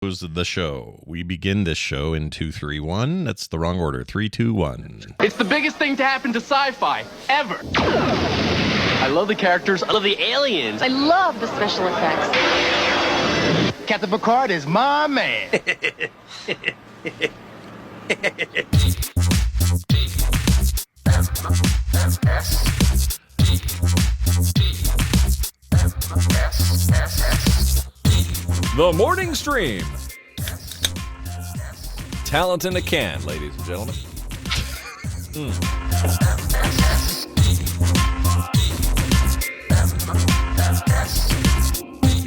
was the show. We begin this show in 2, 3, 1. That's the wrong order. 3, 2, 1. It's the biggest thing to happen to sci-fi ever. I love the characters. I love the aliens. I love the special effects. Captain Picard is my man. The Morning Stream. Talent in a can, ladies and gentlemen.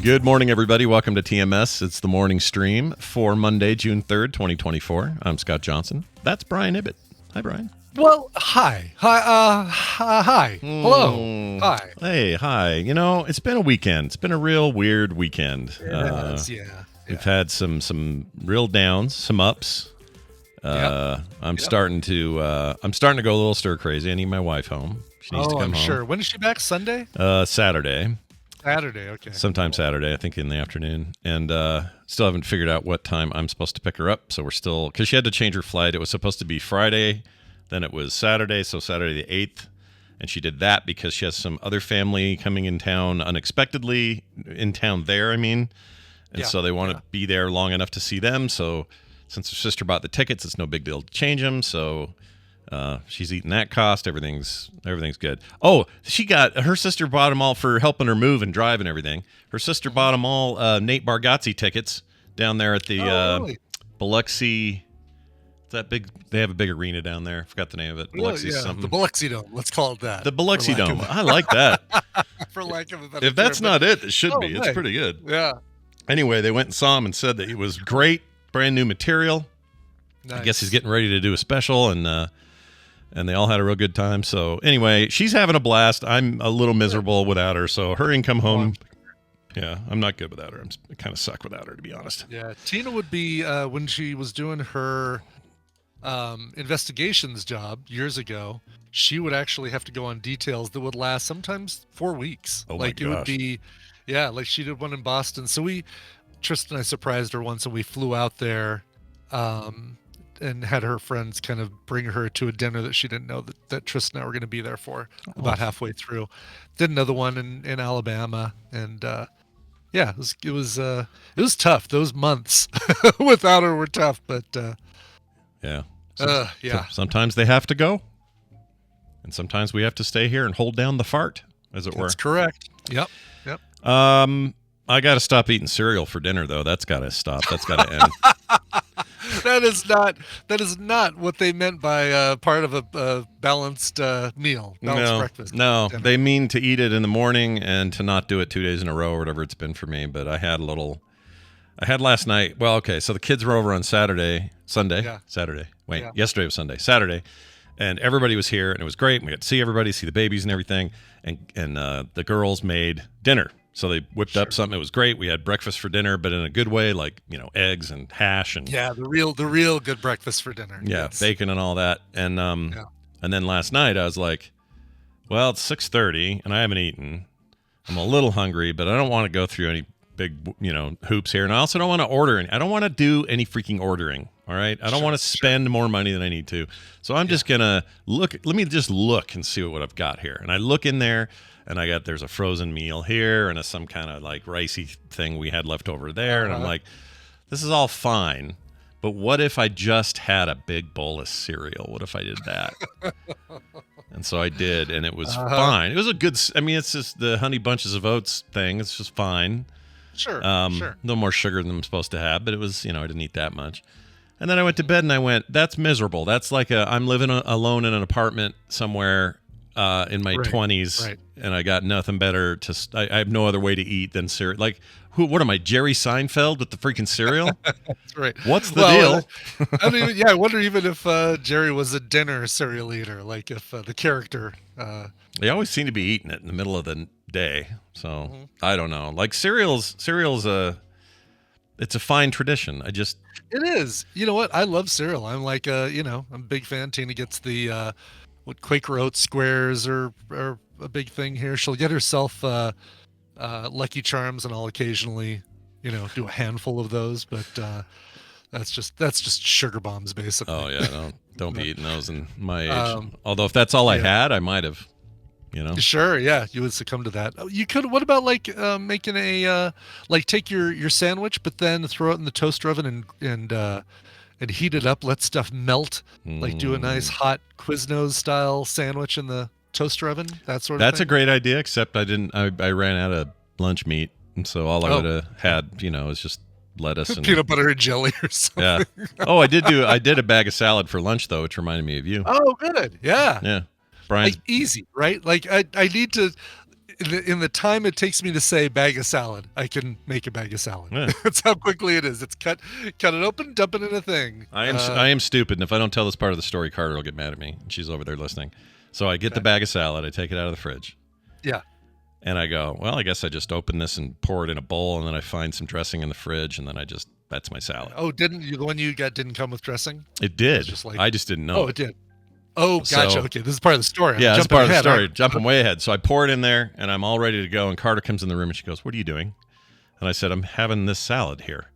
Good morning, everybody. Welcome to TMS. It's the morning stream for Monday, June 3rd, 2024. I'm Scott Johnson. That's Brian Ibbett. Hi, Brian. Well, hi. Hi. Hello. Hi. Hey, hi. You know, it's been a weekend. It's been a real weird weekend. We've had some real downs, some ups. I'm starting to go a little stir crazy. I need my wife home. She needs to come home. Sure. When is she back? Sunday? Saturday. Saturday, okay. Sometime Saturday, I think in the afternoon. And still haven't figured out what time I'm supposed to pick her up. So we're still, because she had to change her flight. It was supposed to be Friday, then it was Saturday, so Saturday the 8th. And she did that because she has some other family coming in town unexpectedly, And so they want to be there long enough to see them. So since her sister bought the tickets, it's no big deal to change them. So she's eating that cost. Everything's good. Oh, her sister bought them all for helping her move and drive and everything. Her sister bought them all Nate Bargatze tickets down there at the Biloxi. That big, they have a big arena down there. I forgot the name of it. Biloxi something. The Biloxi Dome. Let's call it that. The Biloxi Dome. I like that. For lack of a better If that's term, not it should be. It's pretty good. Yeah. Anyway, they went and saw him and said that it was great, brand new material. Nice. I guess he's getting ready to do a special, and they all had a real good time. So anyway, she's having a blast. I'm a little miserable without her. So her income home. Yeah, I'm not good without her. I kind of suck without her, to be honest. Yeah, Tina would be when she was doing her investigations job years ago. She would actually have to go on details that would last sometimes 4 weeks. Oh my gosh. It would be, like she did one in Boston. So Tristan and I surprised her once, and we flew out there, and had her friends kind of bring her to a dinner that she didn't know that Tristan and I were going to be there for about halfway through. Did another one in Alabama, and it was tough. Those months without her were tough, but sometimes they have to go, and sometimes we have to stay here and hold down the fart, as it were. That's correct. Yep. I got to stop eating cereal for dinner, though. That's got to stop. That's got to end. That is not what they meant by part of a balanced meal, balanced breakfast. No, they mean to eat it in the morning and to not do it 2 days in a row or whatever it's been for me. But I had last night. Well, okay, so the kids were over on Saturday. Wait, yesterday was Sunday. Saturday, and everybody was here, and it was great. We got to see everybody, see the babies and everything, and the girls made dinner. So they whipped up something. It was great. We had breakfast for dinner, but in a good way, like, eggs and hash and the real good breakfast for dinner. Yeah, yes. Bacon and all that. And and then last night I was like, well, it's 6:30 and I haven't eaten. I'm a little hungry, but I don't want to go through any big, hoops here. And I also don't want to order any. I don't want to do any freaking ordering. All right. I don't want to spend more money than I need to. So I'm just gonna look. Let me just look and see what I've got here. And I look in there. And there's a frozen meal here and some kind of like ricey thing we had left over there. And I'm like, this is all fine. But what if I just had a big bowl of cereal? What if I did that? And so I did, and it was fine. It was a good, it's just the Honey Bunches of Oats thing. It's just fine. Sure. No more sugar than I'm supposed to have, but it was, I didn't eat that much. And then I went to bed and I went, that's miserable. That's like I'm living alone in an apartment somewhere in my 20s, and I got nothing better I have no other way to eat than cereal. Like, what am I, Jerry Seinfeld with the freaking cereal? That's right. What's the deal? I wonder even if Jerry was a dinner cereal eater, like if the character. They always seem to be eating it in the middle of the day, so I don't know. Like cereal's it's a fine tradition. It is. You know what? I love cereal. I'm like, I'm a big fan. Tina gets the what Quaker Oats squares are a big thing here. She'll get herself Lucky Charms, and I'll occasionally do a handful of those, but that's just sugar bombs basically. Oh yeah, don't be eating those in my age. Although if that's all I had, I might have. Sure, yeah, you would succumb to that. You could. What about like making a take your sandwich, but then throw it in the toaster oven and heat it up, let stuff melt, like do a nice hot Quiznos style sandwich in the toaster oven, that sort of thing. That's a great idea, except I ran out of lunch meat, and so all I would have had, is just lettuce and peanut butter and jelly or something. Yeah. Oh, I did a bag of salad for lunch though, which reminded me of you. Oh, good. Yeah. Yeah. Brian's easy, right? Like I need to in the time it takes me to say bag of salad, I can make a bag of salad. Yeah. That's how quickly it is. It's cut it open, dump it in a thing. I am stupid, and if I don't tell this part of the story, Carter will get mad at me. She's over there listening. So I get the bag of salad, I take it out of the fridge. Yeah. And I go, well, I guess I just open this and pour it in a bowl, and then I find some dressing in the fridge, and then that's my salad. Oh, the one you got didn't come with dressing? It did. I just didn't know. Oh, it did. Oh, gotcha. Okay, this is part of the story. Yeah, this is part of the story. Jumping way ahead. So I pour it in there, and I'm all ready to go, and Carter comes in the room, and she goes, what are you doing? And I said, I'm having this salad here.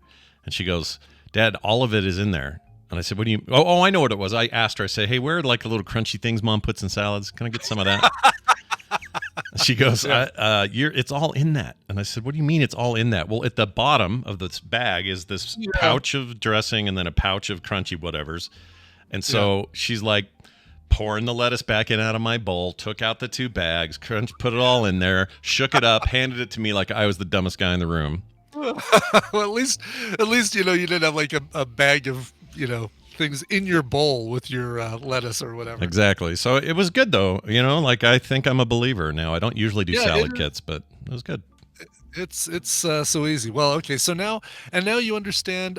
And she goes, Dad, all of it is in there. And I said, what do you... Oh, I know what it was. I asked her, I said, hey, where are like the little crunchy things Mom puts in salads? Can I get some of that? She goes, it's all in that. And I said, what do you mean it's all in that? Well, at the bottom of this bag is this pouch of dressing and then a pouch of crunchy whatevers. And so she's like pouring the lettuce back in out of my bowl, took out the 2 bags, put it all in there, shook it up, handed it to me like I was the dumbest guy in the room. Well, at least you didn't have like a bag of things in your bowl with your lettuce or whatever. Exactly. So it was good though. Like I think I'm a believer now. I don't usually do salad kits, but it was good. It's so easy. Well, okay. So now you understand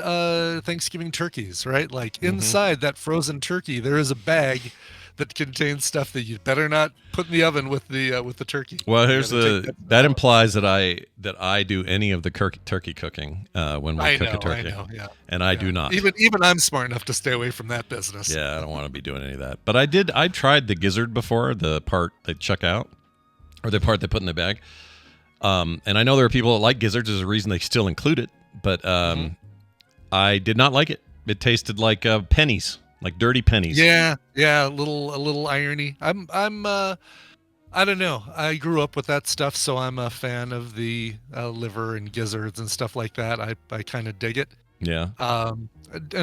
Thanksgiving turkeys, right? Like inside that frozen turkey, there is a bag that contains stuff that you better not put in the oven with the turkey. Well, here's that implies that I do any of the turkey cooking when we cook a turkey. I know, yeah. And I do not. Even I'm smart enough to stay away from that business. Yeah, I don't want to be doing any of that. But I tried the gizzard before, the part they chuck out, or the part they put in the bag. And I know there are people that like gizzards. There's a reason they still include it, but I did not like it. It tasted like pennies. Like dirty pennies. Yeah, a little irony. I'm I don't know. I grew up with that stuff, so I'm a fan of the liver and gizzards and stuff like that. I kind of dig it. Yeah. And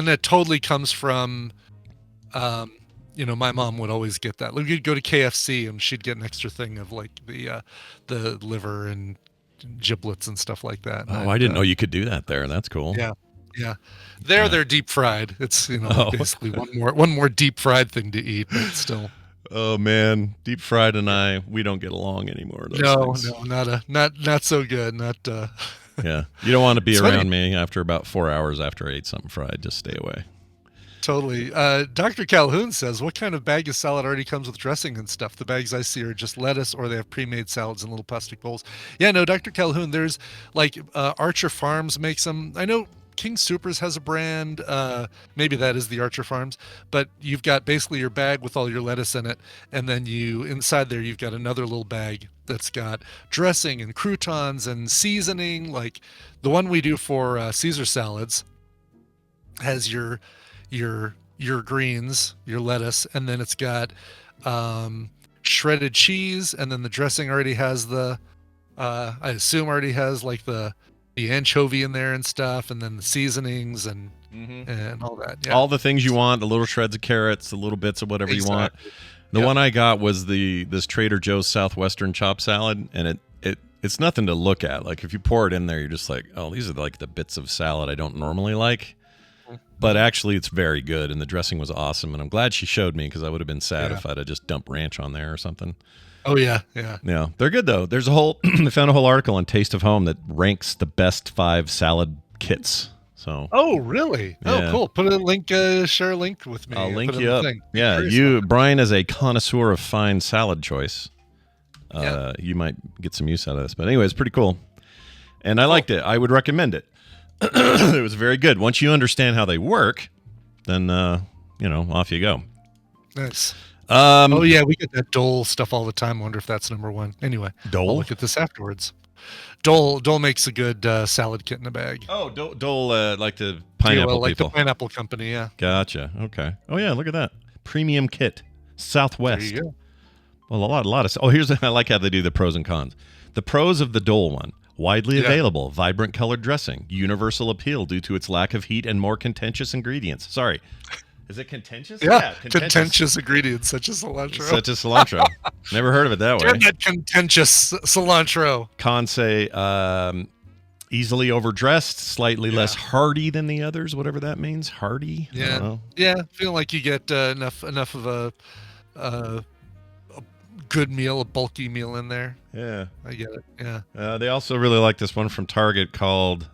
it totally comes from, my mom would always get that. Like, we'd go to KFC and she'd get an extra thing of like the liver and giblets and stuff like that. Oh, I didn't know you could do that there. That's cool. Yeah. Yeah, they're deep fried. It's basically one more deep fried thing to eat, but still. Oh man, deep fried and we don't get along anymore. No, not so good. Not. Yeah, you don't want to be around me after about 4 hours after I ate something fried. Just stay away. Totally. Dr. Calhoun says, what kind of bag of salad already comes with dressing and stuff? The bags I see are just lettuce, or they have pre-made salads in little plastic bowls. Yeah, no, Dr. Calhoun, there's like Archer Farms makes them. I know King Soopers has a brand. Maybe that is the Archer Farms, but you've got basically your bag with all your lettuce in it, and then inside there you've got another little bag that's got dressing and croutons and seasoning. Like the one we do for Caesar salads has your greens, your lettuce, and then it's got shredded cheese, and then the dressing already has I assume already has like the anchovy in there and stuff, and then the seasonings and all that. Yeah. All the things you want, the little shreds of carrots, the little bits of whatever you want. The one I got was this Trader Joe's Southwestern chop salad, and it's nothing to look at. Like if you pour it in there, you're just like, oh, these are like the bits of salad I don't normally like. But actually, it's very good, and the dressing was awesome. And I'm glad she showed me, because I would have been sad if I'd have just dumped ranch on there or something. Oh yeah. Yeah, they're good though. There's they found a whole article on Taste of Home that ranks the best 5 salad kits. So. Oh really? Yeah. Oh cool. Put a link. Share a link with me. I'll link you up. Yeah, Brian, is a connoisseur of fine salad choice. You might get some use out of this. But anyway, it's pretty cool, and I liked it. I would recommend it. It was very good. Once you understand how they work, then off you go. Nice. Oh yeah, we get that Dole stuff all the time. I wonder if that's number one. Anyway, Dole. I'll look at this afterwards. Dole makes a good salad kit in a bag. Oh, Dole like the pineapple like people. the pineapple company, yeah. Gotcha. Okay. Oh yeah, look at that premium kit, Southwest. There you go. Well, a lot of. Oh, I like how they do the pros and cons. The pros of the Dole one: widely available, vibrant colored dressing, universal appeal due to its lack of heat and more contentious ingredients. Sorry, is it contentious? Yeah, contentious ingredients such as cilantro. Such as cilantro. Never heard of it that way. Damn that contentious cilantro. Cons say easily overdressed, slightly less hardy than the others, whatever that means. Hardy. Yeah, feel like you get enough of a good meal, a bulky meal in there. Yeah, I get it. Yeah. They also really like this one from Target called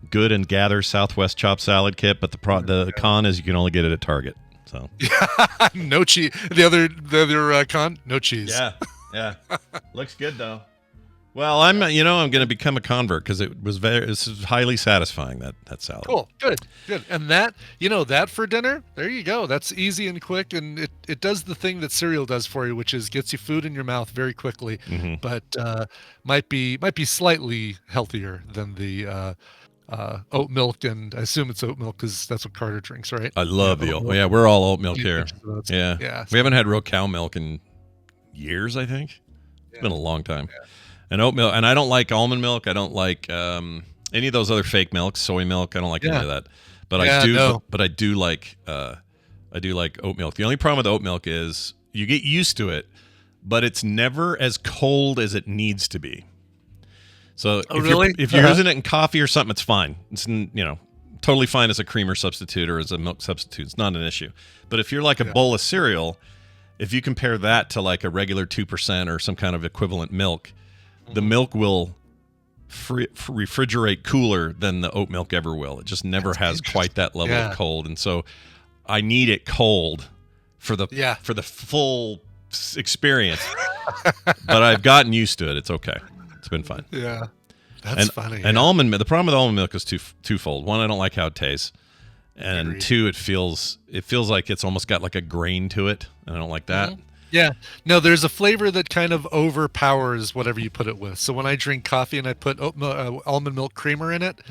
Good and Gather Southwest Chopped Salad Kit, but the con is you can only get it at Target. So no cheese. The other con, no cheese. Yeah. Looks good though. Well, I'm going to become a convert because this is highly satisfying that salad. Cool, good. And that for dinner, there you go. That's easy and quick, and it does the thing that cereal does for you, which is gets you food in your mouth very quickly, but might be slightly healthier than the oat milk, and I assume it's oat milk because that's what Carter drinks, right? I love the oat milk. Yeah, we're all oat milk here. Yeah. We haven't had real cow milk in years, I think. It's been a long time. Yeah. And oat milk, and I don't like almond milk. I don't like any of those other fake milks, soy milk. I don't like any of that. But I do. No. But I do like oat milk. The only problem with oat milk is you get used to it, but it's never as cold as it needs to be. So if you're using it in coffee or something, it's fine. It's totally fine as a creamer substitute or as a milk substitute. It's not an issue. But if you're like a bowl of cereal, if you compare that to like a regular 2% or some kind of equivalent milk, the milk will refrigerate cooler than the oat milk ever will. It just never has quite that level of cold, and so I need it cold for the full experience. But I've gotten used to it. It's okay. It's been fine. Yeah, that's funny. And almond. The problem with almond milk is twofold. One, I don't like how it tastes, and two, it feels like it's almost got like a grain to it, and I don't like that. Yeah. No, there's a flavor that kind of overpowers whatever you put it with. So when I drink coffee and I put almond milk creamer in it,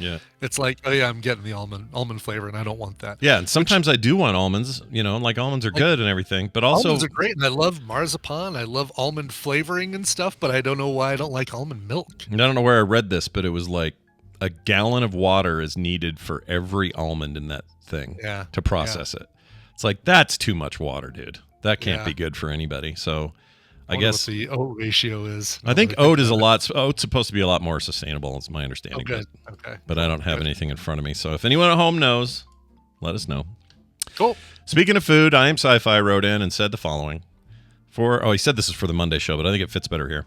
it's like, oh yeah, I'm getting the almond flavor, and I don't want that. Yeah, and sometimes I do want almonds. Like almonds are good and everything, but also almonds are great, and I love marzipan. I love almond flavoring and stuff, but I don't know why I don't like almond milk. I don't know where I read this, but it was like a gallon of water is needed for every almond in that thing to process it. It's like, that's too much water, dude. That can't be good for anybody. So I guess what the oat ratio is. I think oat's supposed to be a lot more sustainable. It's my understanding. Okay. Okay. But I don't have anything in front of me. So if anyone at home knows, let us know. Cool. Speaking of food, I Am Sci-Fi wrote in and said the following. He said this is for the Monday show, but I think it fits better here.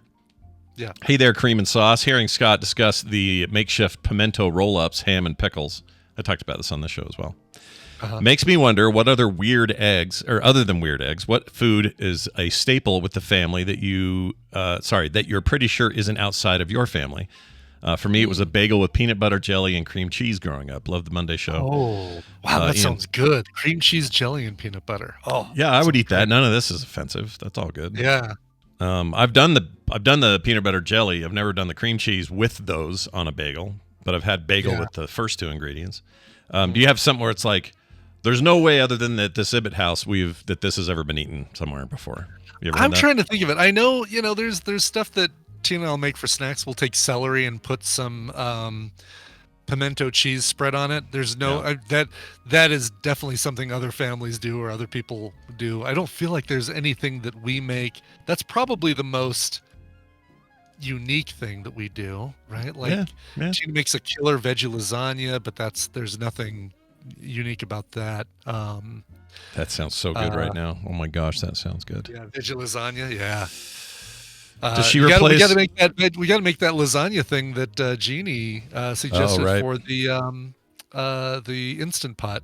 Yeah. Hey there, cream and sauce. Hearing Scott discuss the makeshift pimento roll-ups, ham and pickles. I talked about this on this show as well. Makes me wonder what other other than weird eggs, what food is a staple with the family that you're pretty sure isn't outside of your family. For me, it was a bagel with peanut butter, jelly, and cream cheese growing up. Love the Monday show. Oh, wow, that sounds good. Cream cheese, jelly, and peanut butter. Oh, yeah, I would eat that. None of this is offensive. That's all good. Yeah. I've done the peanut butter jelly. I've never done the cream cheese with those on a bagel, but I've had bagel with the first two ingredients. Do you have something where it's like, there's no way other than that this Ibbott house that this has ever been eaten somewhere before? I'm trying to think of it. I know, there's stuff that Tina and I'll make for snacks. We'll take celery and put some pimento cheese spread on it. There's no that is definitely something other families do or other people do. I don't feel like there's anything that we make. That's probably the most unique thing that we do, right? Like Tina makes a killer veggie lasagna, but there's nothing unique about that. That sounds so good right now. Oh my gosh, that sounds good. Yeah, veggie lasagna. Yeah. Does she replace? We got to make that. We got to make that lasagna thing that Jeannie suggested for the Instant Pot.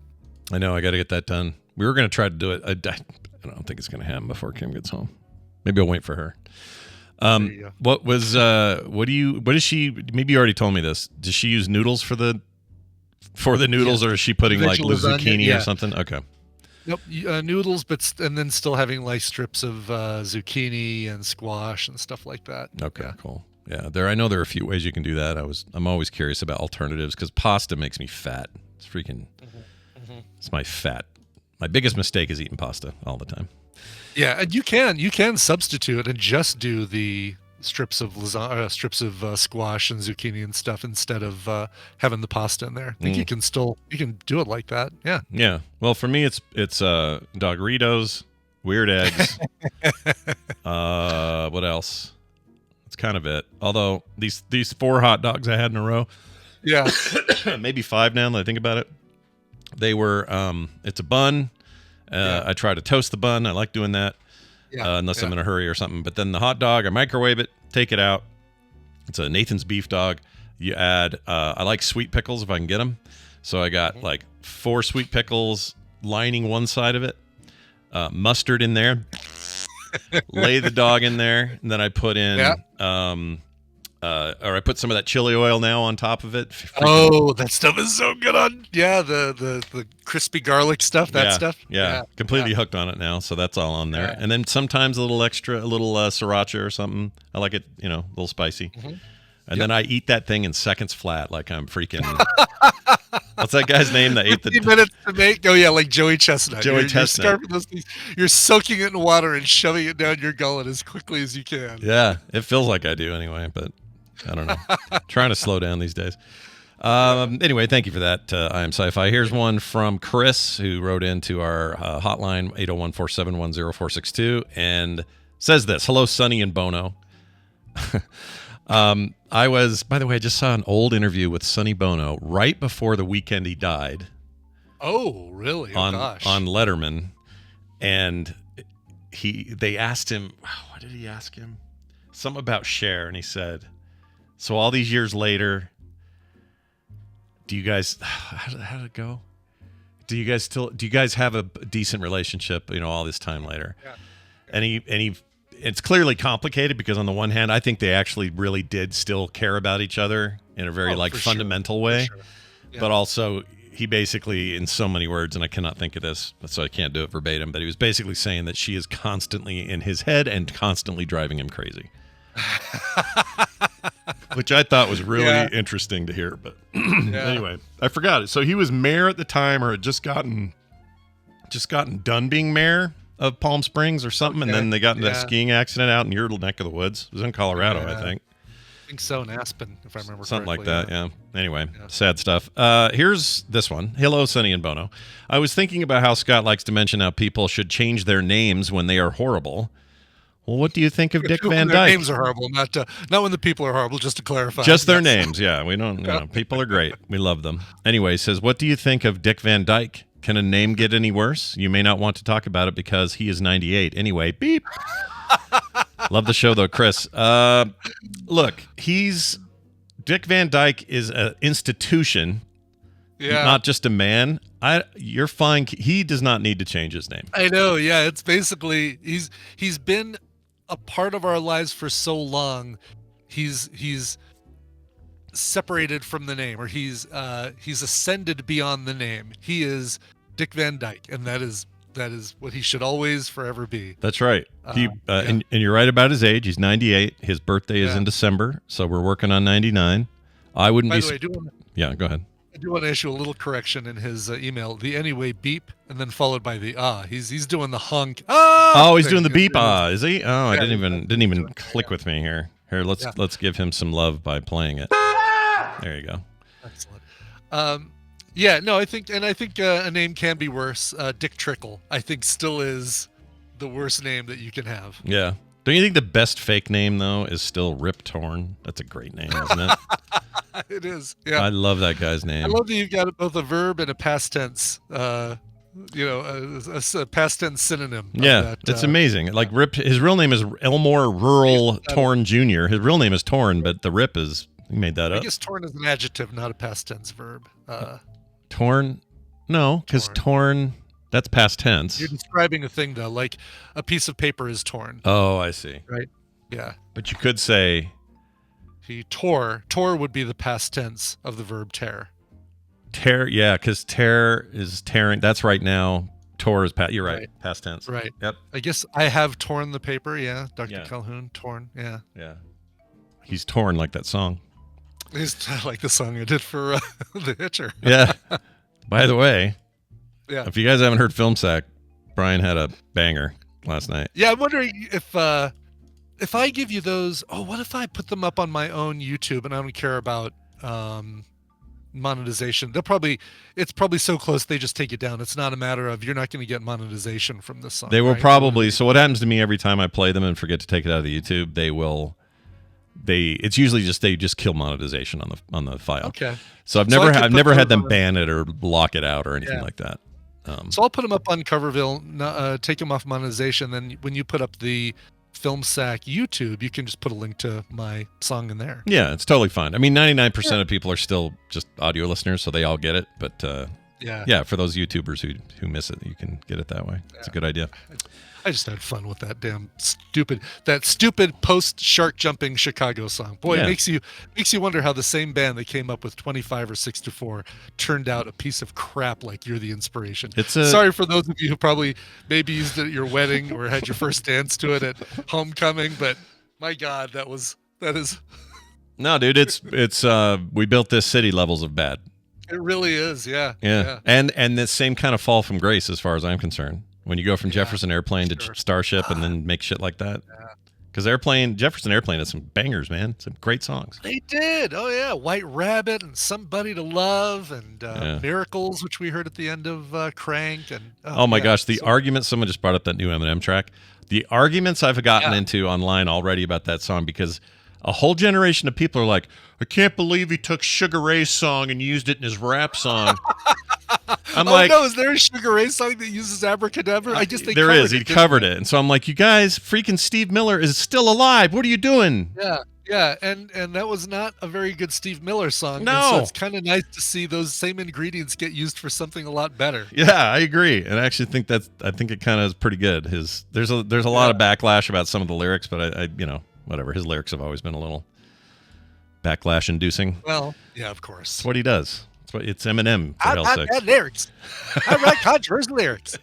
I know. I got to get that done. We were going to try to do it. I don't think it's going to happen before Kim gets home. Maybe I'll wait for her. What is she? Maybe you already told me this. Does she use noodles for the noodles, or is she putting like zucchini or something? Okay. Nope, noodles, and then still having like strips of zucchini and squash and stuff like that. Okay, cool. Yeah, I know there are a few ways you can do that. I'm always curious about alternatives because pasta makes me fat. It's freaking. It's my fat. My biggest mistake is eating pasta all the time. Yeah, and you can substitute and just do the strips of squash and zucchini and stuff instead of having the pasta in there. I think you can do it like that. Yeah. Yeah. Well, for me, it's Dogritos, weird eggs. What else? That's kind of it. Although these 4 hot dogs I had in a row, Yeah. maybe 5 now that I think about it. They were it's a bun. I try to toast the bun. I like doing that. Unless I'm in a hurry or something. But then the hot dog, I microwave it, take it out. It's a Nathan's beef dog. You add, I like sweet pickles if I can get them. So I got like 4 sweet pickles lining one side of it, mustard in there, lay the dog in there, and then I put in, or I put some of that chili oil now on top of it. Oh, that stuff is so good on, the crispy garlic stuff, stuff. Yeah, completely hooked on it now, so that's all on there. Yeah. And then sometimes a little sriracha or something. I like it, a little spicy. And then I eat that thing in seconds flat, like I'm freaking. What's that guy's name that ate the 15 minutes to make? Oh yeah, like Joey Chestnut. Joey You're Chestnut. scarfing those things. You're soaking it in water and shoving it down your gullet as quickly as you can. Yeah, it feels like I do anyway, but I don't know. Trying to slow down these days. Anyway, thank you for that. I am Sci-Fi. Here's one from Chris, who wrote into our hotline 801-471-0462 and says this: "Hello, Sonny and Bono." By the way, I just saw an old interview with Sonny Bono right before the weekend he died. Oh, really? Oh, gosh. On Letterman, and they asked him, what did he ask him? Something about Cher, and he said, "So all these years later, do you guys how did it go? Do you guys have a decent relationship, all this time later?" Yeah. And he it's clearly complicated because on the one hand, I think they actually really did still care about each other in a very fundamental way. Sure. Yeah. But also he basically, in so many words, and I cannot think of this, so I can't do it verbatim, but he was basically saying that she is constantly in his head and constantly driving him crazy. Which I thought was really interesting to hear. But anyway, I forgot it. So he was mayor at the time, or had just gotten done being mayor of Palm Springs or something, and then they got in that skiing accident out in your neck of the woods. It was in Colorado, I think. I think so, in Aspen, if I remember something correctly. like that. Yeah. Anyway, sad stuff. Here's this one. Hello, Sonny and Bono. I was thinking about how Scott likes to mention how people should change their names when they are horrible. Well, what do you think of Dick Van Dyke? Their names are horrible, not when the people are horrible, just to clarify. Just their names, yeah. We don't, people are great. We love them. Anyway, says, what do you think of Dick Van Dyke? Can a name get any worse? You may not want to talk about it because he is 98. Anyway, beep. Love the show, though, Chris. Look, Dick Van Dyke is an institution, not just a man. You're fine. He does not need to change his name. I know, yeah. It's basically, he's been a part of our lives for so long. He's separated from the name, or he's ascended beyond the name. He is Dick Van Dyke, and that is what he should always forever be. That's right. And you're right about his age. He's 98. His birthday is in December, so we're working on 99. I wouldn't be. By the way, go ahead. I do want to issue a little correction in his email. The anyway beep, and then followed by the He's doing the honk. Oh, he's doing the beep. Is he? Oh, I didn't even click with me here. Here, let's give him some love by playing it. There you go. Excellent. I think a name can be worse. Dick Trickle, I think, still is the worst name that you can have. Yeah. Don't you think the best fake name, though, is still Rip Torn? That's a great name, isn't it? It is. Yeah. I love that guy's name. I love that you've got both a verb and a past tense. A past tense synonym. Yeah, it's amazing. Like Rip, his real name is Elmore Rural Torn Jr. His real name is Torn, but the Rip is, he made that up. I guess torn is an adjective, not a past tense verb. Torn? No, because torn, that's past tense. You're describing a thing, though, like a piece of paper is torn. Oh, I see. Right? Yeah. But you could say... He tore. Tore would be the past tense of the verb tear. Tear, yeah, because tear is tearing. That's right now. Tore is past. You're right. Past tense. Right. Yep. I guess I have torn the paper. Yeah. Dr. Calhoun, torn. Yeah. Yeah. He's torn like that song. It's like the song I did for The Hitcher. Yeah. By the way, Yeah. if you guys haven't heard Film Sack, Brian had a banger last night. Yeah, I'm wondering if I give you those. Oh, what if I put them up on my own YouTube and I don't care about monetization? It's probably so close they just take it down. It's not a matter of you're not going to get monetization from this song. They will right? probably. So what happens to me every time I play them and forget to take it out of the YouTube? It's usually just they just kill monetization on the file. Okay. So I've never had them ban it or lock it out or anything like that. So I'll put them up on Coverville, take them off monetization. Then when you put up the Film Sack YouTube, you can just put a link to my song in there. Yeah, it's totally fine. I mean, 99% of people are still just audio listeners, so they all get it. But yeah, for those YouTubers who miss it, you can get it that way. It's a good idea. I just had fun with that damn stupid post shark jumping Chicago song. Boy, Yeah. it makes you wonder how the same band that came up with 25 or 64 turned out a piece of crap like You're the Inspiration. Sorry for those of you who probably maybe used it at your wedding or had your first dance to it at homecoming, but my God, that is No, dude, it's we built this city levels of bad. it really is, yeah. And the same kind of fall from grace as far as I'm concerned. When you go from Jefferson Airplane to Starship and then make shit like that. Because Jefferson Airplane has some bangers, man. Some great songs. They did. Oh, yeah. White Rabbit and Somebody to Love and Miracles, which we heard at the end of Crank. And oh my gosh, the arguments, someone just brought up that new Eminem track. The arguments I've gotten into online already about that song, because a whole generation of people are like, I can't believe he took Sugar Ray's song and used it in his rap song. I'm like, no, is there a Sugar Ray song that uses abracadabra? I guess there is. He covered it. And so I'm like, you guys, freaking Steve Miller is still alive. What are you doing? Yeah, and that was not a very good Steve Miller song. No. And so it's kind of nice to see those same ingredients get used for something a lot better. Yeah, I agree. And I actually think it kind of is pretty good. There's a lot of backlash about some of the lyrics, but I whatever. His lyrics have always been a little backlash inducing. Well, yeah, of course. That's what he does. It's Eminem, for hell's sakes. Bad lyrics. I write controversial lyrics.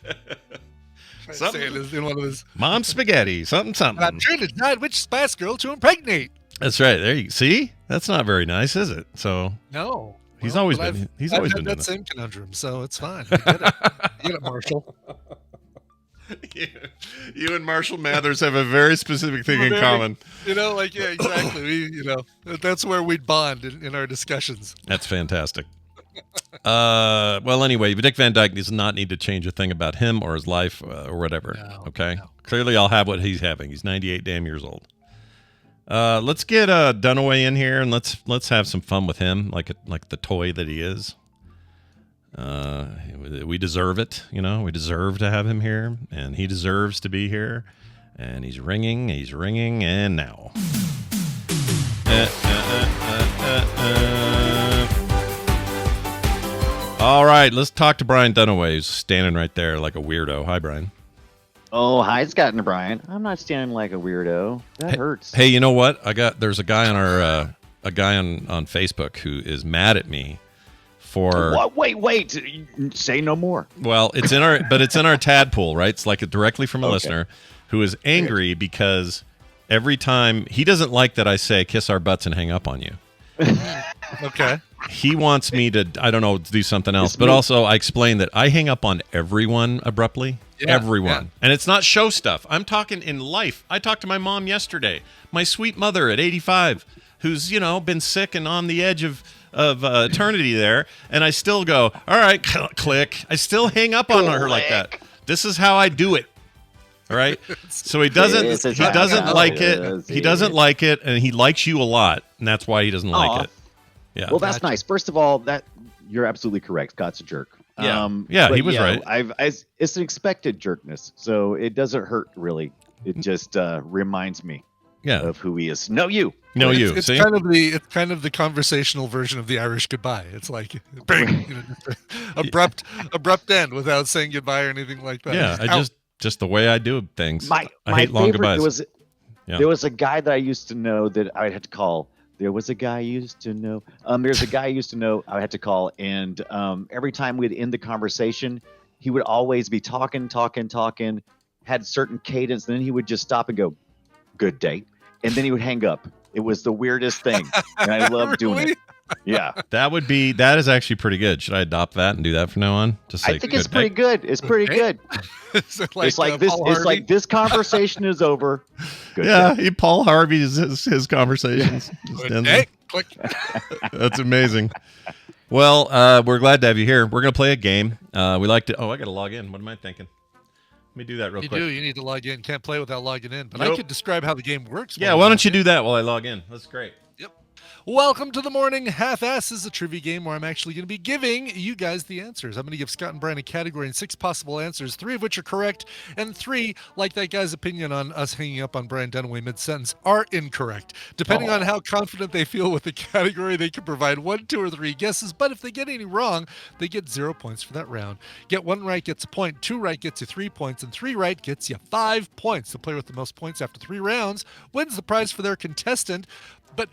Something in one of his Mom Spaghetti, something. I'm trying to decide which Spice Girl to impregnate. That's right. There you see. That's not very nice, is it? So no, he's always been had doing that same conundrum, so it's fine. You get it, Marshall. You and Marshall Mathers have a very specific thing in common. Yeah, exactly. That's where we'd bond in our discussions. That's fantastic. Well, anyway, Dick Van Dyke does not need to change a thing about him or his life or whatever. No, okay. no. Clearly, I'll have what he's having. He's 98 damn years old. Let's get Dunaway in here and let's have some fun with him, like the toy that he is. We deserve it, we deserve to have him here, and he deserves to be here. And he's ringing, and now. All right, let's talk to Brian Dunaway, who's standing right there like a weirdo. Hi, Brian. Oh, hi, Scott and Brian. I'm not standing like a weirdo. That hurts. Hey, you know what? There's a guy on on Facebook who is mad at me. Wait! Say no more. Well, it's in our tadpool, right? It's like directly from a listener who is angry because every time he doesn't like that I say kiss our butts and hang up on you. Okay. He wants me to, I don't know, do something else. But also I explain that I hang up on everyone abruptly. Yeah, everyone. Yeah. And it's not show stuff. I'm talking in life. I talked to my mom yesterday, my sweet mother at 85, who's, been sick and on the edge of eternity there, and I still go, all right, click. I still hang up on her like that. This is how I do it. All right. So he doesn't like it. He doesn't like it, and he likes you a lot, and that's why he doesn't like it. Yeah. Well, that's nice. First of all, that you're absolutely correct. Scott's a jerk. Yeah. He was right. It's an expected jerkness, so it doesn't hurt really. It just reminds me of who he is. You. It's kind of the conversational version of the Irish goodbye. It's like bing, abrupt end without saying goodbye or anything like that. Yeah, just the way I do things. I hate long goodbyes. There was a guy that I used to know that I had to call. There's a guy I used to know I had to call, and every time we'd end the conversation, he would always be talking, had certain cadence, and then he would just stop and go, "Good day," and then he would hang up. It was the weirdest thing, and I love doing Really? it. Yeah, That is actually pretty good. Should I adopt that and do that from now on? Just say I think it's good pretty day? good. It's pretty Okay. good. Is it It's like this. Paul It's Harvey? like this conversation is over. Good Yeah, day. Paul Harvey's his conversations. Just Good ends day. them. Click. That's amazing. Well, we're glad to have you here. We're gonna play a game. We like to. Oh, I gotta log in. What am I thinking? Let me do that real You quick. do. You need to log in. Can't play without logging in. But I Nope. could describe how the game works. Yeah, while why you don't you log in. do that while I log in? That's great. Welcome to the Morning Half-Asses, a trivia game where I'm actually going to be giving you guys the answers. I'm going to give Scott and Brian a category and 6 possible answers, 3 of which are correct, and 3, like that guy's opinion on us hanging up on Brian Dunaway mid-sentence, are incorrect. Depending on how confident they feel with the category, they can provide 1, 2, or 3 guesses, but if they get any wrong, they get 0 points for that round. Get 1 right gets a point, 2 right gets you 3 points, and 3 right gets you 5 points. The player with the most points after 3 rounds wins the prize for their contestant. But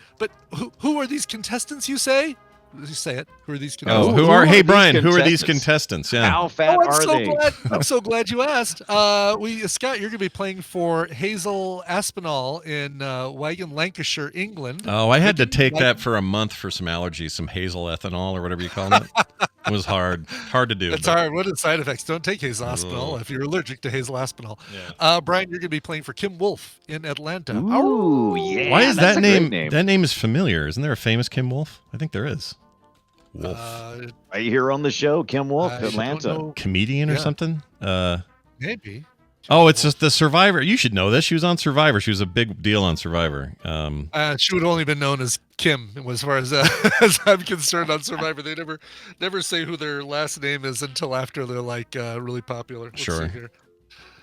who are these contestants, you say? You say it. Who are these contestants? Oh, Who who are? are Hey, these Brian. Who are these contestants? contestants? Yeah. How fat I'm are so they? glad. I'm so glad you asked. Scott, you're going to be playing for Hazel Aspinall in Wigan, Lancashire, England. Oh, I had to take Like- that for a month for some allergies, some hazel ethanol or whatever you call it. It was hard to do. It's but- hard. What are the side effects? Don't take Hazel Aspinall if you're allergic to Hazel Aspinall. Yeah. Brian, you're going to be playing for Kim Wolf in Atlanta. Ooh, yeah. Why is that's that a great name? That name is familiar. Isn't there a famous Kim Wolf? I think there is. Wolf. Right here on the show, Kim Wolf, I don't Atlanta. know. Comedian or yeah. something? Maybe. Oh, it's just the Survivor. You should know this. She was on Survivor. She was a big deal on Survivor. She would have only been known as Kim, as far as as I'm concerned on Survivor. They never say who their last name is until after they're like really popular. Let's Sure. see here.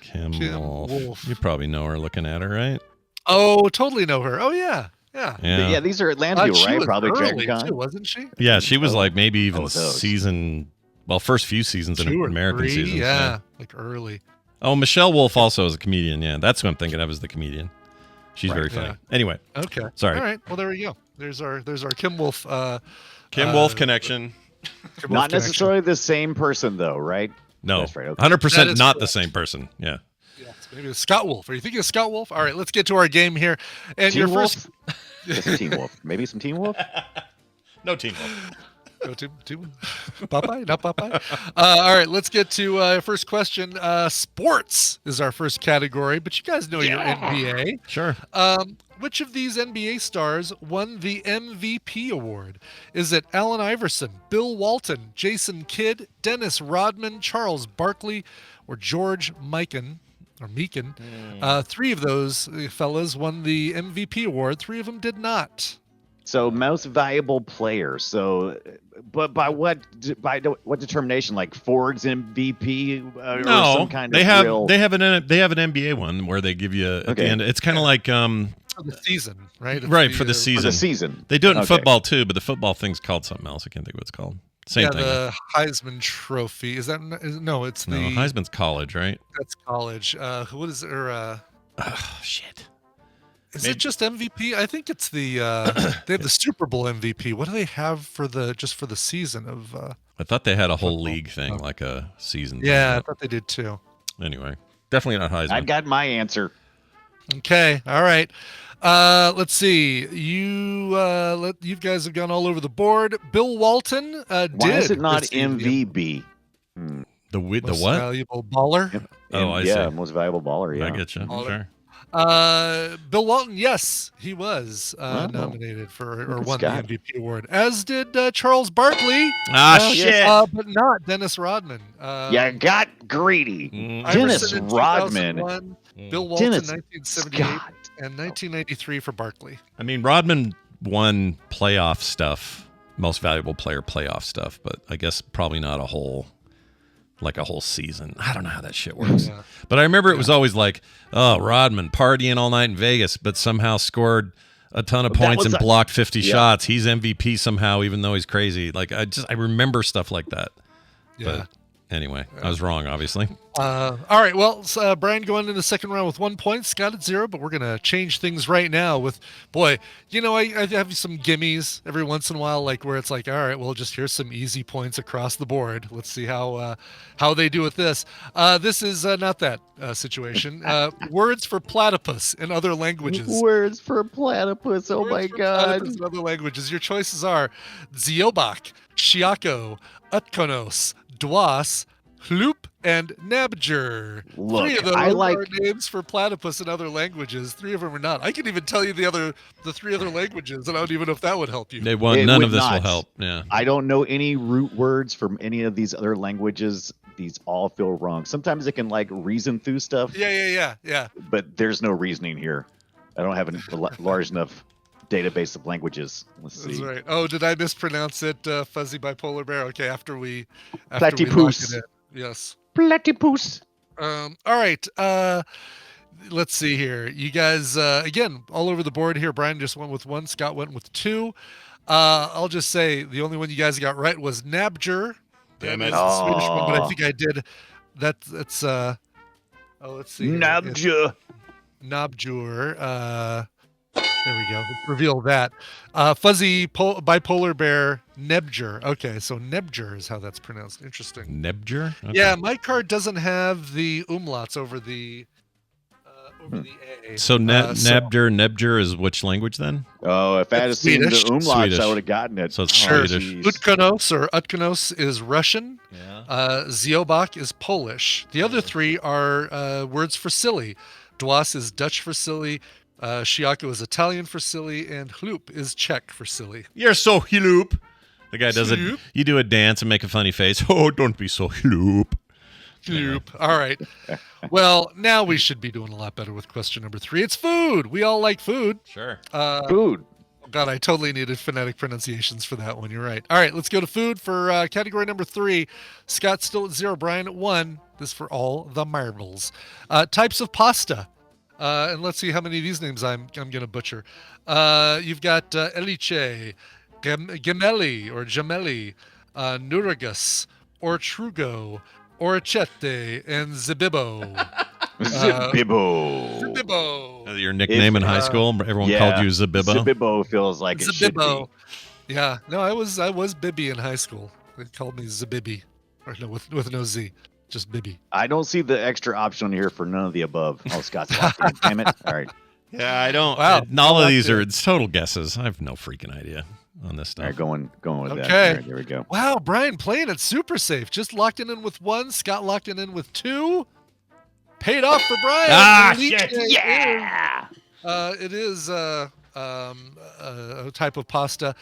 Kim Kim Wolf. Wolf. You probably know her looking at her, right? Oh, totally know her. Oh yeah. Yeah, these are Atlanta, She right? was Probably early Dragon too, Con. wasn't she? Yeah, she was like maybe even those. first few seasons in 2 or American 3, seasons. yeah, like early. Oh, Michelle Wolf also is a comedian. Yeah, that's what I'm thinking of as the comedian. She's very funny. yeah. Anyway, Okay. Sorry. All right. Well, there we go. There's our Kim Wolf. Kim Wolf connection. Kim Wolf Not connection. necessarily the same person, though, right? No, That's right, okay. 100% That is not the correct. same person. Yeah. Yes, maybe it's Scott Wolf. Are you thinking of Scott Wolf? All right, let's get to our game here. And Teen your Wolf? first. Just Teen Wolf. Maybe some Teen Wolf? No Team Wolf. Go to Popeye, not Popeye. All right, let's get to first question. Sports is our first category, but you guys know your NBA. Sure. Which of these NBA stars won the MVP award? Is it Allen Iverson, Bill Walton, Jason Kidd, Dennis Rodman, Charles Barkley, or George Mikan? 3 of those fellas won the MVP award. 3 of them did not. So most valuable player. So, but by what determination? Like Ford's MVP or No, some kind they of have real. they have an NBA one where they give you at the Okay. end. It's kind of like For the season, right? It's right for the for season. the season. They do it in Okay. football too, but the football thing's called something else. I can't think of what it's called. Same Yeah, thing. the Heisman Trophy. Is that no? It's No, the Heisman's college, right? That's college. What is it? Or Oh shit. is Maybe- it just MVP? I think it's the they have the Super Bowl MVP. What do they have for the season of? I thought they had a whole Football. league thing, like a season. Yeah, I thing. thought they did too. Anyway, definitely not Heisman. I got my answer. Okay, all right. Let's see. You guys have gone all over the board. Bill Walton did. Why is it not receive the MVB? the Most what? valuable baller? Oh, I yeah, see. most valuable baller. Yeah, I get you. All Sure. Bill Walton, yes, he was Wow. nominated for or Look at won Scott. the MVP award, as did Charles Barkley, Ah, Oh, shit. yeah. but not Dennis Rodman. You got greedy. Mm. Dennis Iverson in Rodman. 2001, Bill Walton Dennis 1978, Scott. and 1993 for Barkley. I mean, Rodman won playoff stuff, most valuable player playoff stuff, but I guess probably not a whole season. I don't know how that shit works. Yeah. But I remember it was always like, oh, Rodman partying all night in Vegas, but somehow scored a ton of That points was and a- blocked 50 Yeah. shots. He's MVP somehow, even though he's crazy. Like I remember stuff like that. Yeah. Anyway, I was wrong, obviously. All right. Well, Brian going into the second round with 1 point. Scott at 0, but we're going to change things right now with, boy, I have some gimmies every once in a while, like where it's like, all right, well, just here's some easy points across the board. Let's see how they do with this. This is not that situation. Words for platypus in other languages. Words for platypus. Oh, my God. In other languages. Your choices are Ziobak, Chiako, Utkonos, Dwas, Hloop, and Nabjer. Look, 3 of those I like are names for platypus in other languages. 3 of them are not. I can even tell you the 3 other languages, and I don't even know if that would help you. They won't. It None would of this will not. help. Yeah. I don't know any root words from any of these other languages. These all feel wrong. Sometimes it can like reason through stuff. Yeah. But there's no reasoning here. I don't have a large enough database of languages. Let's see. That's right. Oh, did I mispronounce it? Fuzzy bipolar bear. Okay, after we lock Platypus. it in. Yes. Platypus. All right. Let's see here. You guys, again, all over the board here. Brian just went with 1. Scott went with 2. I'll just say the only one you guys got right was Nabjer. Damn That it. is the Swedish one, but I Oh. think I did. That's let's see. here. Nabja. Nabjur. There we go. Let's reveal that. Fuzzy bipolar bear Nebjer. Okay, so Nebjer is how that's pronounced. Interesting. Nebjer? Okay. Yeah, my card doesn't have the umlauts over the A. So, so- Nebjer is which language then? Oh, if I had It's seen the Swedish. umlauts, Swedish. I would have gotten it. So it's Sure. Swedish. Utkonos or Utkonos is Russian. Yeah. Ziobak is Polish. The other 3 are words for silly. Dwas is Dutch for silly. Chiako is Italian for silly, and Hloop is Czech for silly. You're so hloop. The guy does it. Hloop. You do a dance and make a funny face. Oh, don't be so hloop. Hloop. All right. Well, now we should be doing a lot better with question number 3. It's food. We all like food. Sure. Food. God, I totally needed phonetic pronunciations for that one. You're right. All right, let's go to food for category number 3. Scott's still at 0. Brian at 1. This is for all the marbles. Types of pasta. And let's see how many of these names I'm going to butcher. You've got Elice, Gemelli or Gemelli, Nuragus, Ortrugo, Orchette, and Zibibo. Zibibo. Zibibo. Your nickname in high school, everyone called you Zabibo. Zibibo feels like it should be. Zibibo. Yeah, no, I was Bibby in high school. They called me Zabibi, or no, with no Z, just Bibby. I don't see the extra option on here for none of the above. Oh, Scott's locked in. Damn it. All right. Yeah, I don't. Wow. All of these are it's total guesses. I have no freaking idea on this All right, stuff. going with that. Okay. All right, there we go. Wow, Brian playing it super safe. Just locked it in with 1. Scott locked it in with 2. Paid off for Brian. Ah, Elite shit. Yeah. It is a type of pasta.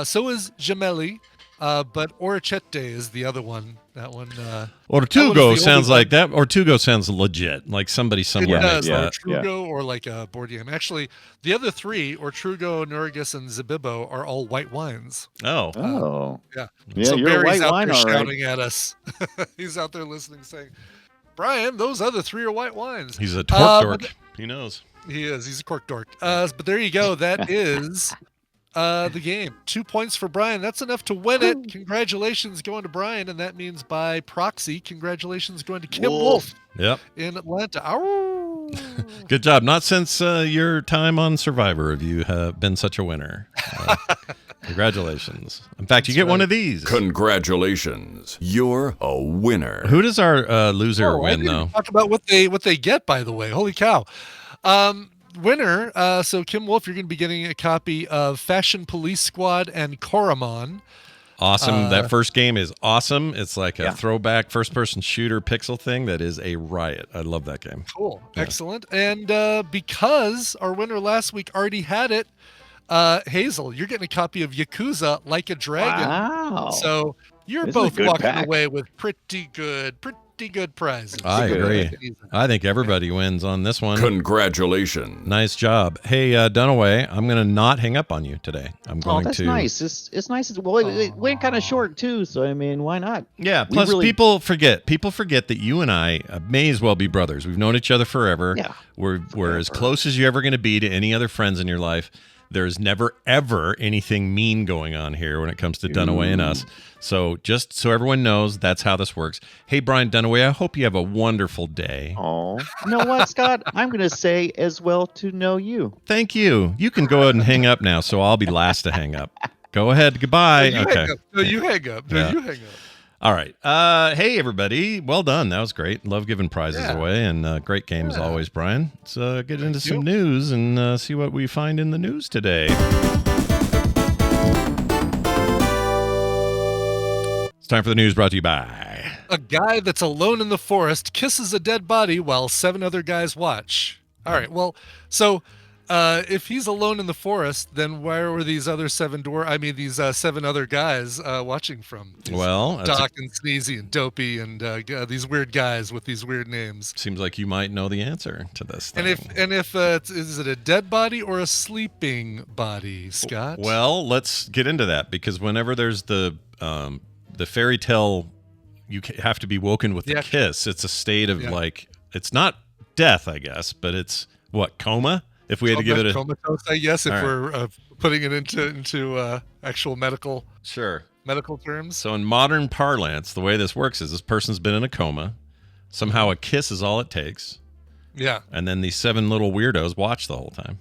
So is gemelli, but orchette is the other one. That one. Ortugo the sounds only like that. Ortugo sounds legit, like somebody It somewhere does, makes like that. Ortrugo or like a Bordium. Actually, the other 3, Ortrugo, Nurgus, and Zabibo, are all white wines. Oh, Oh. Yeah. Yeah, So you're a Barry's white out wine, there all right. shouting at us. He's out there listening, saying, "Brian, those other 3 are white wines." he's a torque but dork. He knows. He is. He's a cork dork. But there you go. That is the game. 2 points for Brian. That's enough to win it. Congratulations going to Brian, and that means by proxy, congratulations going to Kim Wolf Yep. in Atlanta. Ow! Good job. Not since your time on Survivor have you been such a winner. Congratulations. In fact, you get one of these. Congratulations. You're a winner. Who does our loser Oh, I win, didn't though? talk about what they get, by the way. Holy cow. Winner, so Kim Wolf, you're going to be getting a copy of Fashion Police Squad and Koromon. Awesome. That first game is awesome. It's like a Yeah. throwback first-person shooter pixel thing that is a riot. I love that game. Cool. Excellent. And because our winner last week already had it, Hazel, you're getting a copy of Yakuza Like a Dragon. Wow. So you're This is a both good walking pack. away with pretty good prizes. I good. agree. I think everybody wins on this one. Congratulations. Nice job. Hey, Dunaway, I'm going to not hang up on you today. I'm Oh, going that's to. nice. It's nice. Well, it went kind of short too, so I mean, why not? Yeah. We Plus, really- people forget that you and I may as well be brothers. We've known each other forever. Yeah. We're as close as you're ever going to be to any other friends in your life. There's never, ever anything mean going on here when it comes to Dunaway and us. So just so everyone knows, that's how this works. Hey, Brian Dunaway, I hope you have a wonderful day. Oh, you know what, Scott? I'm going to say as well to know you. Thank you. You can go ahead and hang up now, so I'll be last to hang up. Go ahead. Goodbye. No, okay. you hang up. Yeah. You hang up. All right. Hey, everybody. Well done. That was great. Love giving prizes away, and great game as always, Brian. Let's get into some news and see what we find in the news today. It's time for the news brought to you by... A guy that's alone in the forest kisses a dead body while 7 other guys watch. All right. Well, so... if he's alone in the forest, then where were these other 7 these 7 other guys watching from? Well, Doc and Sneezy and Dopey and these weird guys with these weird names. Seems like you might know the answer to this thing. And if is it a dead body or a sleeping body, Scott? Well, let's get into that, because whenever there's the fairy tale, you have to be woken with a kiss. It's a state of like, it's not death, I guess, but it's what, coma? If we had to give it a comatose, I guess, if right. we're putting it into actual medical terms. So in modern parlance, the way this works is this person's been in a coma. Somehow a kiss is all it takes. Yeah. And then these 7 little weirdos watch the whole time.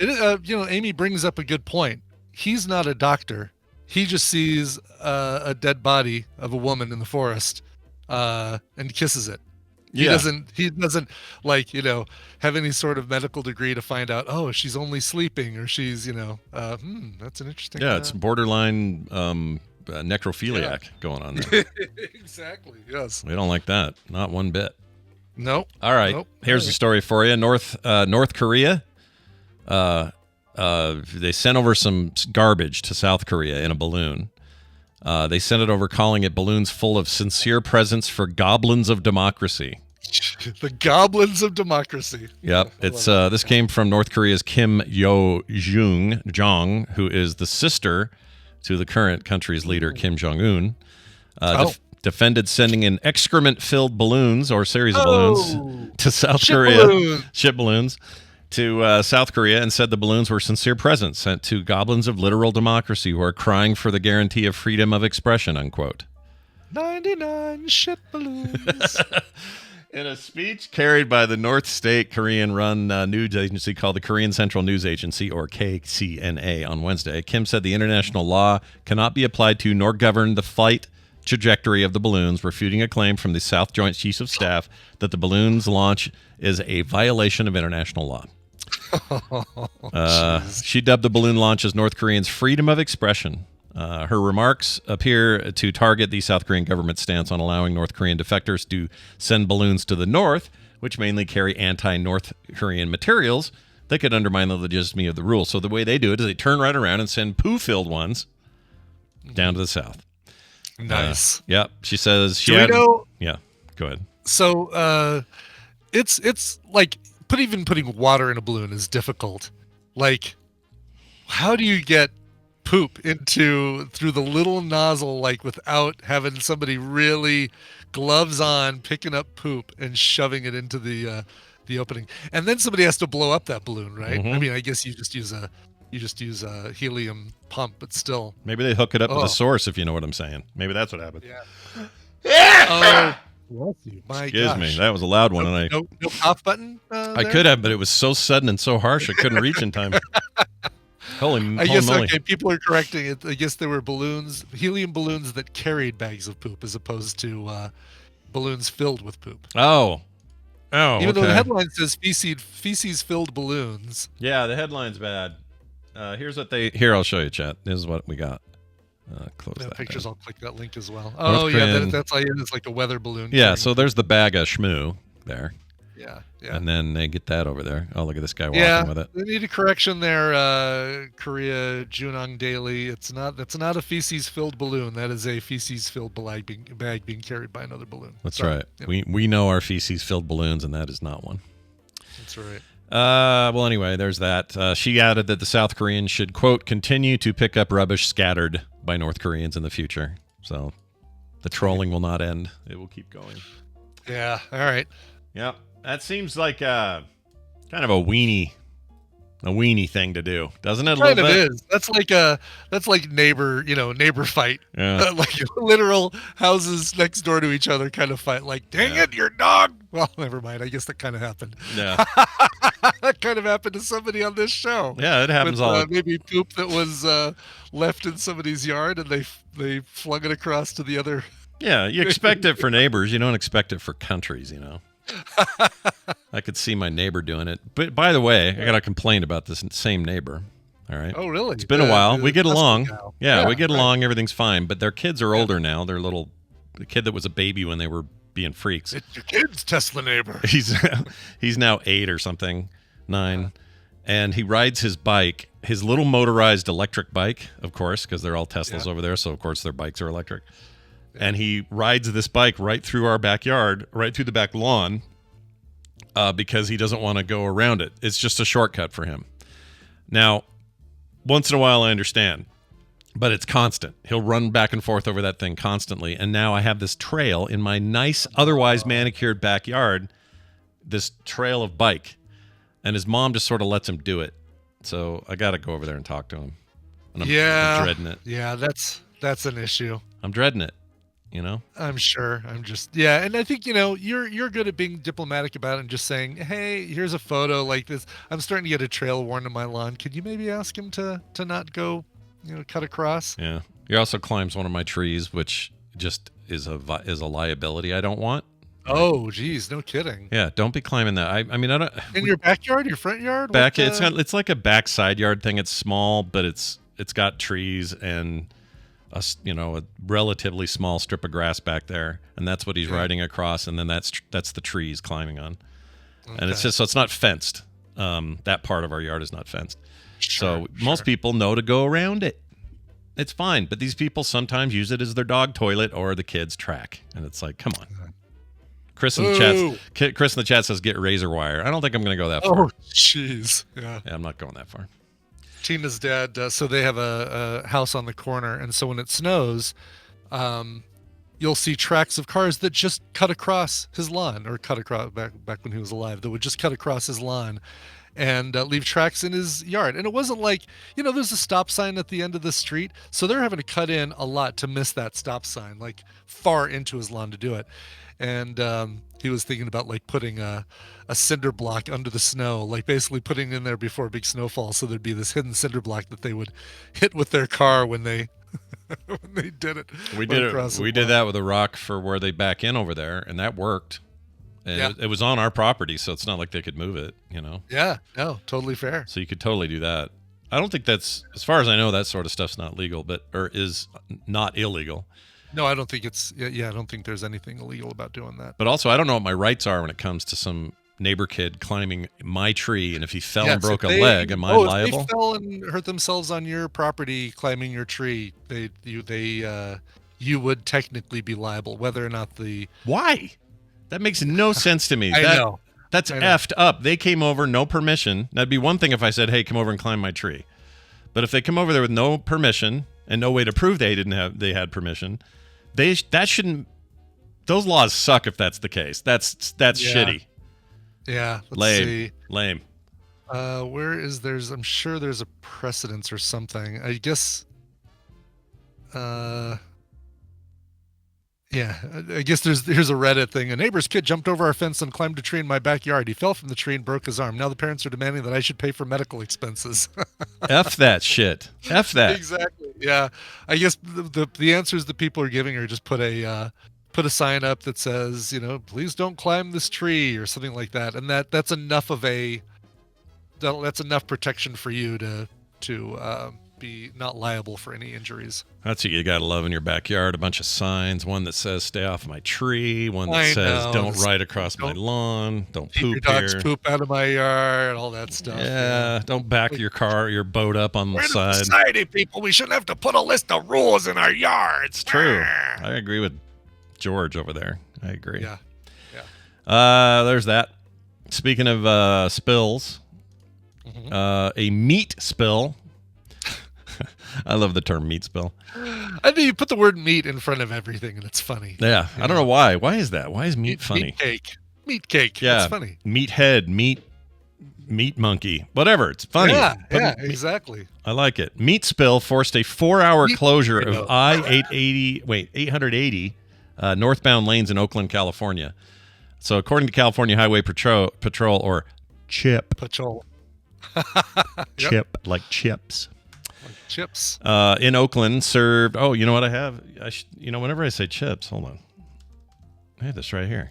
Amy brings up a good point. He's not a doctor. He just sees a dead body of a woman in the forest and kisses it. He doesn't like, have any sort of medical degree to find out, oh, she's only sleeping, or she's, that's an interesting. Yeah, it's borderline necrophiliac going on there. Exactly. Yes. We don't like that. Not one bit. Nope. All right. Nope. Here's the story for you. North Korea. They sent over some garbage to South Korea in a balloon. They sent it over calling it balloons full of sincere presents for Goblins of Democracy. The Goblins of Democracy. Yep. It's this came from North Korea's Kim Jong, who is the sister to the current country's leader, Kim Jong-un. Defended sending in excrement-filled balloons, or series of balloons, to South Korea. Ship balloons. To South Korea, and said the balloons were sincere presents sent to goblins of literal democracy who are crying for the guarantee of freedom of expression, unquote. 99 shit balloons. In a speech carried by the North State Korean-run news agency called the Korean Central News Agency, or KCNA, on Wednesday, Kim said the international law cannot be applied to nor govern the flight trajectory of the balloons, refuting a claim from the South Joint Chiefs of Staff that the balloons launch is a violation of international law. She dubbed the balloon launch as North Koreans' freedom of expression. Her remarks appear to target the South Korean government's stance on allowing North Korean defectors to send balloons to the North, which mainly carry anti-North Korean materials that could undermine the legitimacy of the rule. So the way they do it is they turn right around and send poo-filled ones down to the South. Nice. Yep. She says she had... Yeah, go ahead. So it's like putting water in a balloon is difficult. Like, how do you get poop through the little nozzle, like without having somebody really gloves on picking up poop and shoving it into the opening? And then somebody has to blow up that balloon, right? Mm-hmm. I mean, I guess you just use a helium pump, but still. Maybe they hook it up to the source, if you know what I'm saying. Maybe that's what happened. Yeah. Bless you. My Excuse gosh. me. That was a loud one. No cough button? I could have, but it was so sudden and so harsh I couldn't reach in time. Holy guess, moly. okay, people are correcting it. I guess there were helium balloons that carried bags of poop as opposed to balloons filled with poop. Oh, Even though the headline says feces-filled balloons. Yeah, the headline's bad. Here, I'll show you, chat. This is what we got. Close that pictures. down. I'll click that link as well. North Korean... that's all. It's like a weather balloon. Yeah, so there's the bag of schmoo there. Yeah. And then they get that over there. Oh, look at this guy walking with it. They need a correction there, Korea Junong Daily. That's not a feces-filled balloon. That is a feces-filled bag being carried by another balloon. That's right. Yeah. We know our feces-filled balloons, and that is not one. That's right. Well, anyway, there's that. She added that the South Koreans should, quote, continue to pick up rubbish scattered by North Koreans in the future. So the trolling will not end. It will keep going. Yeah. All right. Yep. That seems like kind of a weenie a weenie thing to do, doesn't it? A Kind little of bit. is. That's like neighbor fight. Yeah. Like literal houses next door to each other kind of fight. Like, dang it, your dog. Well, never mind. I guess that kind of happened. Yeah. That kind of happened to somebody on this show. Yeah, it happens With, all. maybe poop that was left in somebody's yard, and they flung it across to the other. Yeah, you expect it for neighbors. You don't expect it for countries, you know. I could see my neighbor doing it. But by the way, I got a complaint about this same neighbor. All right. Oh, really? It's been a while. We get along. Now. Yeah, we get along. Everything's fine. But their kids are older now. They're little. The kid that was a baby when they were being freaks. It's your kid's Tesla neighbor. He's now 8 or something, 9, and he rides his bike, his little motorized electric bike, of course, because they're all Teslas over there. So of course their bikes are electric. And he rides this bike right through our backyard, right through the back lawn, because he doesn't want to go around it. It's just a shortcut for him. Now, once in a while, I understand, but it's constant. He'll run back and forth over that thing constantly. And now I have this trail in my nice, otherwise manicured backyard, this trail of bike. And his mom just sort of lets him do it. So I got to go over there and talk to him. And I'm dreading it. Yeah, that's an issue. I'm dreading it. You know, I'm sure. And I think you're good at being diplomatic about it and just saying, hey, here's a photo like this. I'm starting to get a trail worn on my lawn. Could you maybe ask him to not go, cut across? Yeah. He also climbs one of my trees, which just is a liability I don't want. Oh, geez, no kidding. Yeah, don't be climbing that. I mean, I don't. In your backyard, your front yard? It's like a back side yard thing. It's small, but it's got trees and a relatively small strip of grass back there, and that's what he's riding across, and then that's the trees climbing on. Okay. And it's just so it's not fenced. That part of our yard is not fenced. Most people know to go around it. It's fine, but these people sometimes use it as their dog toilet or the kids' track, and it's like, come on. Chris in the chat says get razor wire. I don't think I'm going to go that far. Oh, jeez. Yeah, I'm not going that far. Tina's dad, so they have a house on the corner, and so when it snows, you'll see tracks of cars that just cut across his lawn, or cut across back when he was alive, that would just cut across his lawn and leave tracks in his yard. And it wasn't like, there's a stop sign at the end of the street, so they're having to cut in a lot to miss that stop sign, like far into his lawn to do it. And he was thinking about like putting a cinder block under the snow, like basically putting in there before a big snowfall, so there'd be this hidden cinder block that they would hit with their car when they when they did it. We did that with a rock for where they back in over there, and that worked. And it was on our property, so it's not like they could move it, Yeah, no, totally fair. So you could totally do that. I don't think that's, as far as I know, that sort of stuff's not legal, or is not illegal. No, I don't think it's. Yeah, I don't think there's anything illegal about doing that. But also, I don't know what my rights are when it comes to some neighbor kid climbing my tree, and if he fell and broke a leg, am I liable? If they fell and hurt themselves on your property climbing your tree, you would technically be liable, whether or not the. Why? That makes no sense to me. I know. That's effed up. They came over, no permission. That'd be one thing if I said, "Hey, come over and climb my tree," but if they come over there with no permission and no way to prove they had permission. That shouldn't. Those laws suck if that's the case. That's shitty. Yeah. Lame. Where is I'm sure there's a precedence or something. I guess. Yeah, I guess here's a Reddit thing. A neighbor's kid jumped over our fence and climbed a tree in my backyard. He fell from the tree and broke his arm. Now the parents are demanding that I should pay for medical expenses. F that shit. F that. Exactly. Yeah. I guess the answers that people are giving are just put a sign up that says, please don't climb this tree or something like that. And that's enough that's enough protection for you to be not liable for any injuries. That's what you gotta love in your backyard. A bunch of signs. One that says "Stay off my tree." One that says "Don't ride across my lawn." Don't poop your dogs here. Poop out of my yard. All that stuff. Yeah. Don't back your boat up on the side. Society people, we shouldn't have to put a list of rules in our yards. It's true. I agree with George over there. I agree. Yeah. There's that. Speaking of spills, a meat spill. I love the term meat spill. I think you put the word meat in front of everything, and it's funny. Yeah, I don't know why. Why is that? Why is meat funny? Meat cake. Yeah, it's funny. Meat head, meat Meat monkey. Whatever. It's funny. Yeah, But exactly. I like it. Meat spill forced a 4-hour closure spill. of I-880 northbound lanes in Oakland, California. So according to California Highway Patrol or CHIP. Patrol. Chip, like chips. Chips. In Oakland served. Oh, you know what I have? Whenever I say chips, hold on. I have this right here.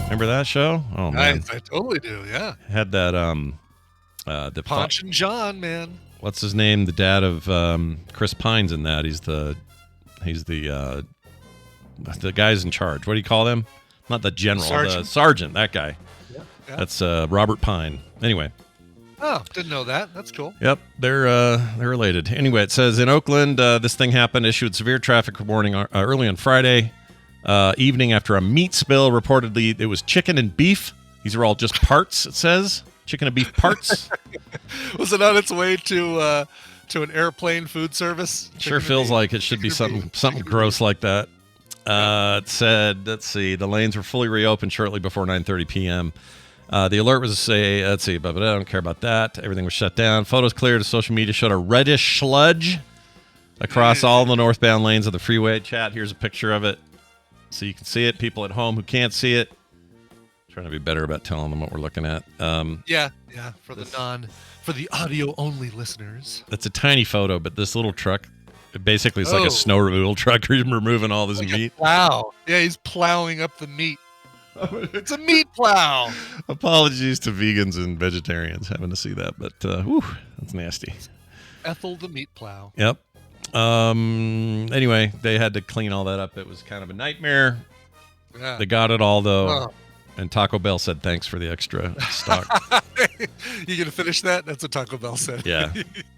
Remember that show? Oh man, I totally do. Yeah. Had that the Ponch and John, man. What's his name? The dad of Chris Pine's in that. He's the guy's in charge. What do you call them? Not the general, the sergeant. That guy. Yeah. That's Robert Pine. Anyway. Oh, didn't know that. That's cool. Yep, they're related. Anyway, it says in Oakland, this thing happened. Issued severe traffic warning early on Friday evening after a meat spill. Reportedly, it was chicken and beef. These are all just parts. It says chicken and beef parts. Was it on its way to an airplane food service? Sure feels like it should be something gross like that. It said, let's see, the lanes were fully reopened shortly before 9:30 p.m. The alert was I don't care about that. Everything was shut down. Photos cleared. Social media showed a reddish sludge across all the northbound lanes of the freeway. Chat, here's a picture of it so you can see it. People at home who can't see it, trying to be better about telling them what we're looking at. Yeah, for the audio only listeners. It's a tiny photo, but this little truck, it basically is like a snow removal truck removing all this meat. Wow. Yeah, he's plowing up the meat. It's a meat plow. Apologies to vegans and vegetarians having to see that, but that's nasty. Ethel the meat plow. Yep. Anyway, they had to clean all that up. It was kind of a nightmare. Yeah. They got it all though. Oh. And Taco Bell said thanks for the extra stock. You gonna finish that? That's what Taco Bell said. Yeah.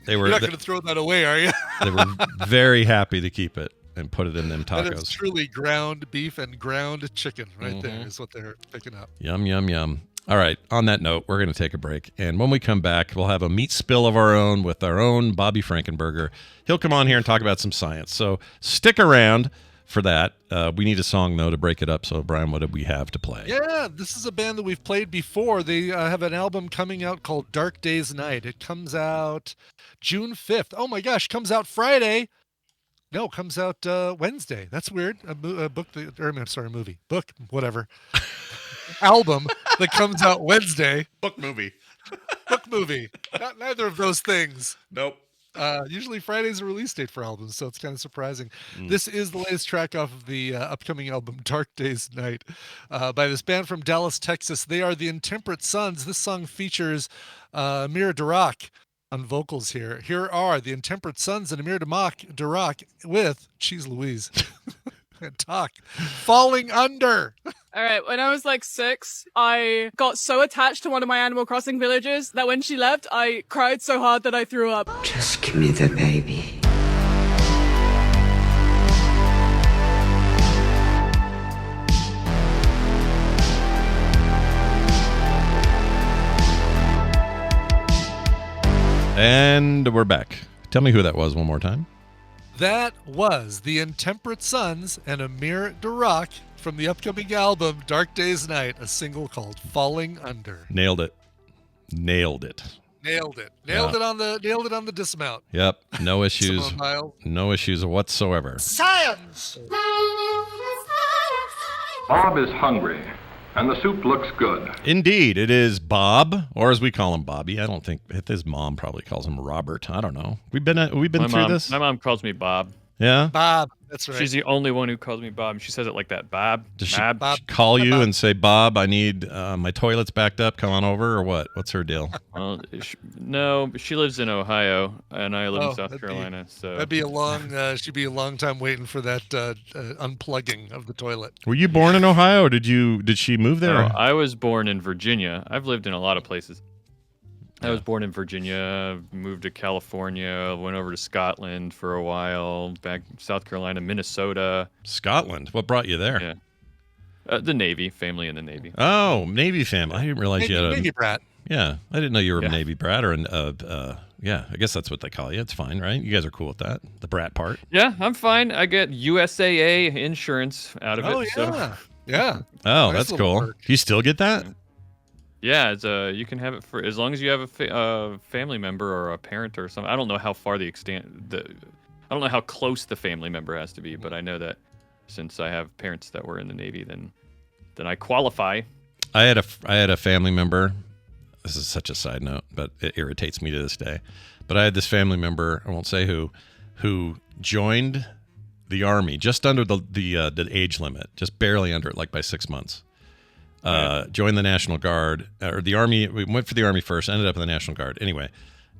You're not gonna throw that away, are you? They were very happy to keep it and put it in them tacos. That is truly ground beef and ground chicken right there is what they're picking up. Yum, yum, yum. All right. On that note, we're going to take a break. And when we come back, we'll have a meat spill of our own with our own Bobby Frankenberger. He'll come on here and talk about some science. So stick around for that. We need a song, though, to break it up. So, Brian, what do we have to play? Yeah, this is a band that we've played before. They have an album coming out called Dark Days Night. It comes out June 5th. Oh, my gosh, comes out Friday. No, comes out Wednesday. That's weird. A movie. Book, whatever. Album that comes out Wednesday. Book movie. Neither of those things. Nope. Usually Friday's a release date for albums, so it's kind of surprising. This is the latest track off of the upcoming album Dark Days Night by this band from Dallas, Texas. They are the Intemperate Sons. This song features Amir Darak on vocals here. Here are the Intemperate Sons and Amir Darak with Cheese Louise and Talk Falling Under. All right, when I was like 6, I got so attached to one of my Animal Crossing villagers that when she left, I cried so hard that I threw up. Just give me the baby. And we're back. Tell me who that was one more time. That was the Intemperate Sons and Amir Darak from the upcoming album Dark Days Night, a single called Falling Under. Nailed it. Nailed it on the dismount. Yep. No issues. No issues whatsoever. Science! Bob is hungry, and the soup looks good. Indeed, it is Bob, or as we call him, Bobby. I don't think his mom probably calls him Robert. I don't know. We've been through this. My mom calls me Bob. Yeah, Bob. That's right. She's the only one who calls me Bob. She says it like that. Bob. Does she Bob. call you and say, Bob, I need my toilet's backed up. Come on over, or what? What's her deal? Well, no, she lives in Ohio, and I live in South Carolina. So that'd be a long. She'd be a long time waiting for that unplugging of the toilet. Were you born in Ohio, or did she move there? No, I was born in Virginia. I've lived in a lot of places. I was born in Virginia, moved to California, went over to Scotland for a while, back South Carolina, Minnesota. Scotland? What brought you there? Yeah. The Navy, family in the Navy. Oh, Navy family. I didn't realize you had a Navy brat. Yeah, I didn't know you were a Navy brat or yeah, I guess that's what they call you. It's fine, right? You guys are cool with that, the brat part. Yeah, I'm fine. I get USAA insurance out of it. Oh, yeah. So. Yeah. Oh, Nice that's little cool. perk. Do you still get that? Yeah, it's you can have it for as long as you have a family member or a parent or something. I don't know how far I don't know how close the family member has to be, but I know that since I have parents that were in the Navy, then I qualify. I had a family member. This is such a side note, but it irritates me to this day. But I had this family member, I won't say who joined the Army just under the age limit, just barely under it, like by 6 months. Joined the National Guard or the Army. We went for the Army first, ended up in the National Guard. Anyway,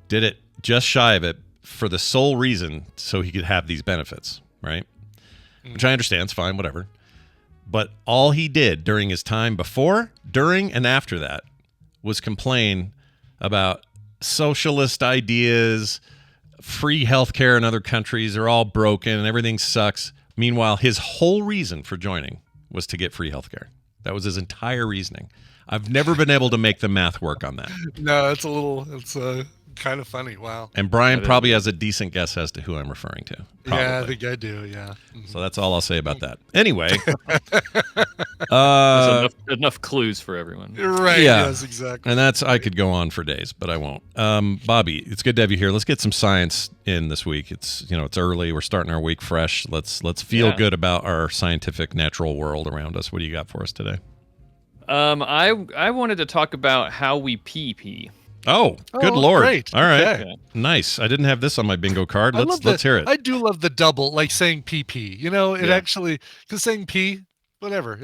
did it just shy of it for the sole reason so he could have these benefits, right? Which I understand, it's fine, whatever. But all he did during his time before, during, and after that was complain about socialist ideas, free healthcare in other countries are all broken and everything sucks. Meanwhile, his whole reason for joining was to get free healthcare. That was his entire reasoning. I've never been able to make the math work on that. No, it's kind of funny. Wow. And Brian probably has a decent guess as to who I'm referring to. Probably. Yeah, I think I do. Yeah. So that's all I'll say about that. Anyway, There's enough clues for everyone. Right. Yeah. Yes, exactly. And I could go on for days, but I won't. Bobby, it's good to have you here. Let's get some science in this week. It's early. We're starting our week fresh. Let's feel good about our scientific natural world around us. What do you got for us today? I wanted to talk about how we pee. Oh, good Lord. Great. All right. Okay. Nice. I didn't have this on my bingo card. Let's hear it. I do love the double, like saying PP. It actually, because saying P, whatever.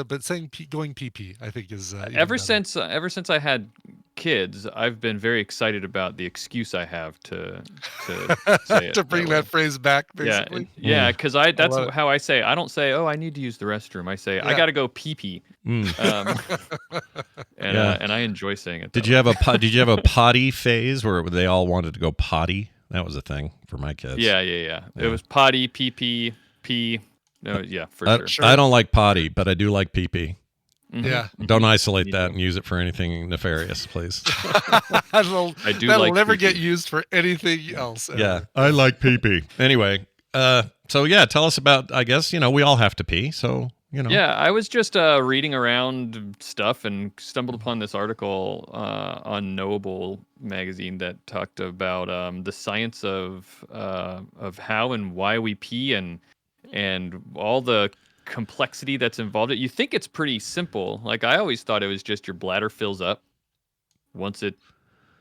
But saying P, going PP, I think is ever since I had kids, I've been very excited about the excuse I have to say it to bring that phrase back, basically. Yeah, because that's how I say. I don't say, "Oh, I need to use the restroom." I say, "I got to go pee." And I enjoy saying it. Did you have a potty phase where they all wanted to go potty? That was a thing for my kids. Yeah. It was potty, pee. No, yeah, for sure. I don't like potty, but I do like pee. Yeah. Don't isolate that and use it for anything nefarious, please. That'll never get used for anything else. Ever. Yeah, I like pee. Anyway, so yeah, tell us about. I guess we all have to pee, so. Yeah, I was just reading around stuff and stumbled upon this article on Knowable magazine that talked about the science of how and why we pee and all the complexity that's involved. You think it's pretty simple. Like I always thought it was just your bladder fills up. Once it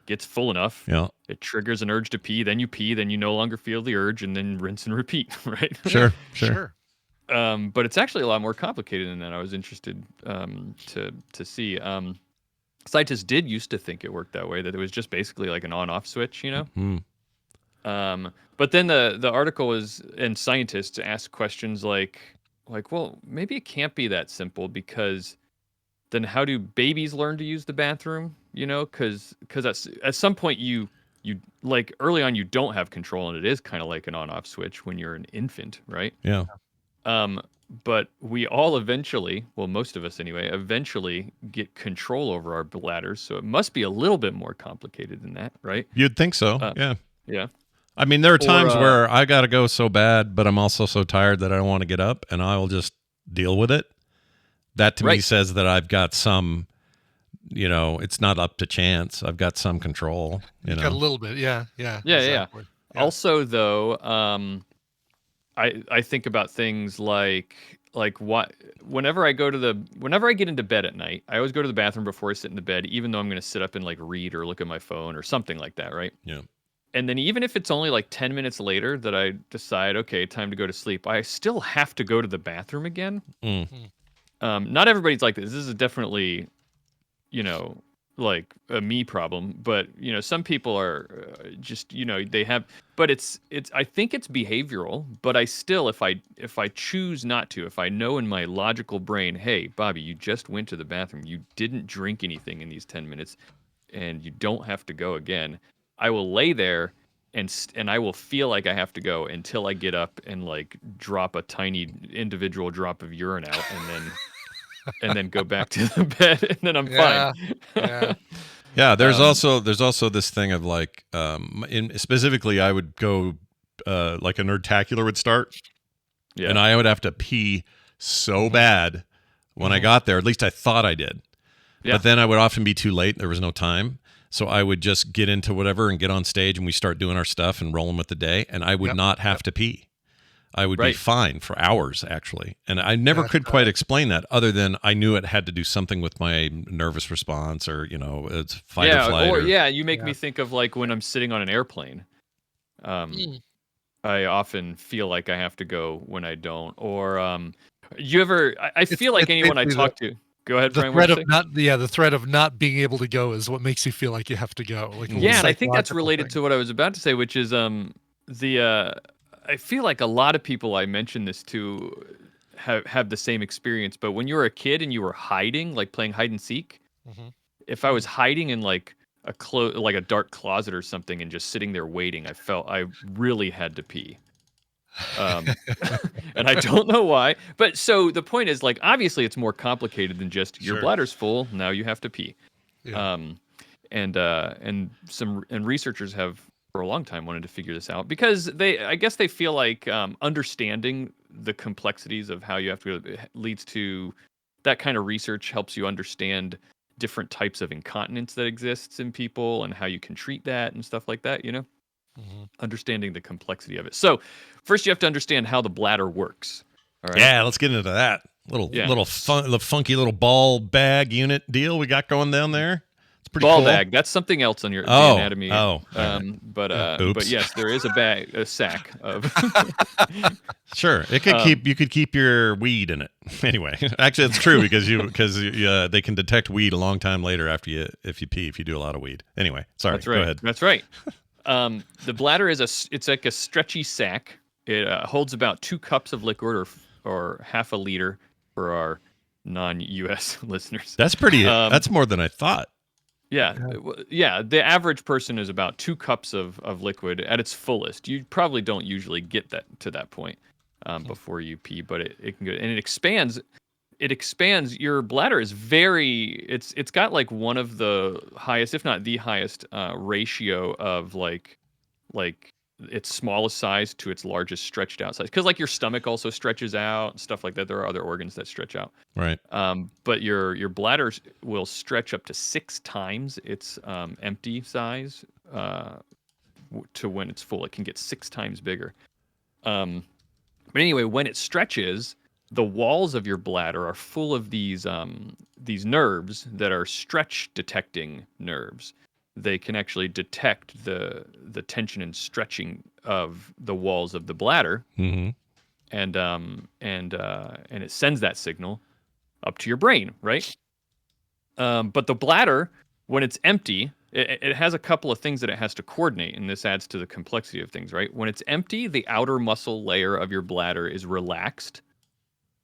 gets full enough, it triggers an urge to pee. Then you pee. Then you no longer feel the urge, and then rinse and repeat. Right? Sure. But it's actually a lot more complicated than that. I was interested to see. Scientists did used to think it worked that way, that it was just basically like an on-off switch, Mm-hmm. But then the article was, and scientists asked questions like, well, maybe it can't be that simple, because then how do babies learn to use the bathroom? Because at some point you like early on you don't have control, and it is kind of like an on-off switch when you're an infant, right? Yeah. But we all eventually, well, most of us anyway, get control over our bladders. So it must be a little bit more complicated than that, right? You'd think so. Yeah. Yeah. I mean, there are times where I got to go so bad, but I'm also so tired that I don't want to get up, and I will just deal with it. That to me says that I've got some, it's not up to chance. I've got some control. Got a little bit. Yeah. Exactly. Yeah. Also, though, I think about things like what whenever I get into bed at night, I always go to the bathroom before I sit in the bed, even though I'm going to sit up and read or look at my phone or something like that, right? Yeah. And then even if it's only 10 minutes later that I decide, okay, time to go to sleep, I still have to go to the bathroom again. Not everybody's like this. This is definitely, a me problem, but some people are just they have, but it's I think it's behavioral, but I still, if I choose not to, if I know in my logical brain, hey Bobby, you just went to the bathroom, you didn't drink anything in these 10 minutes, and you don't have to go again, I will lay there and I will feel like I have to go until I get up and drop a tiny individual drop of urine out, and then go back to the bed, and then I'm fine. Yeah. Yeah, there's also this thing of specifically I would go like a nerdtacular would start, and I would have to pee so bad when I got there. At least I thought I did. Yeah. But then I would often be too late. There was no time. So I would just get into whatever and get on stage and we start doing our stuff and rolling with the day. And I would not have to pee. I would be fine for hours, actually. And I never could quite explain that other than I knew it had to do something with my nervous response or, it's fight or flight. You make me think of like when I'm sitting on an airplane. I often feel like I have to go when I don't. Or I feel like anyone I talk to. Go ahead, Brian. The threat of not being able to go is what makes you feel like you have to go. And I think that's related to what I was about to say, which is I feel like a lot of people I mention this to have the same experience. But when you were a kid and you were hiding, like playing hide and seek, if I was hiding in like a dark closet or something and just sitting there waiting, I felt I really had to pee. And I don't know why. But so the point is, like, obviously it's more complicated than just your bladder's full, now you have to pee. Yeah. And researchers have for a long time wanted to figure this out because I guess they feel like understanding the complexities of how you have to go leads to that kind of research helps you understand different types of incontinence that exists in people and how you can treat that and stuff like that, understanding the complexity of it. So first you have to understand how the bladder works. All right? Yeah, let's get into that little funky little ball bag unit deal we got going down there. It's pretty ball cool. bag. That's something else on your anatomy. But yes, there is a sack of. Sure, it could you could keep your weed in it. Anyway, actually, it's true because they can detect weed a long time later if you pee if you do a lot of weed. Anyway, sorry. That's right. Go ahead. That's right. The bladder it's like a stretchy sack. It holds about 2 cups of liquid or half a liter for our non-U.S. listeners. That's pretty. That's more than I thought. Yeah. The average person is about 2 cups of liquid at its fullest. You probably don't usually get that to that point before you pee, but it can go and it expands. It expands. Your bladder is it's got like one of the highest, if not the highest, ratio of like its smallest size to its largest stretched out size. Because like your stomach also stretches out and stuff like that. There are other organs that stretch out. Right. But your bladder will stretch up to 6 times its empty size to when it's full. It can get 6 times bigger. But anyway, when it stretches, the walls of your bladder are full of these nerves that are stretch detecting nerves. They can actually detect the tension and stretching of the walls of the bladder, and it sends that signal up to your brain, right? But the bladder, when it's empty, it has a couple of things that it has to coordinate, and this adds to the complexity of things, right? When it's empty, the outer muscle layer of your bladder is relaxed,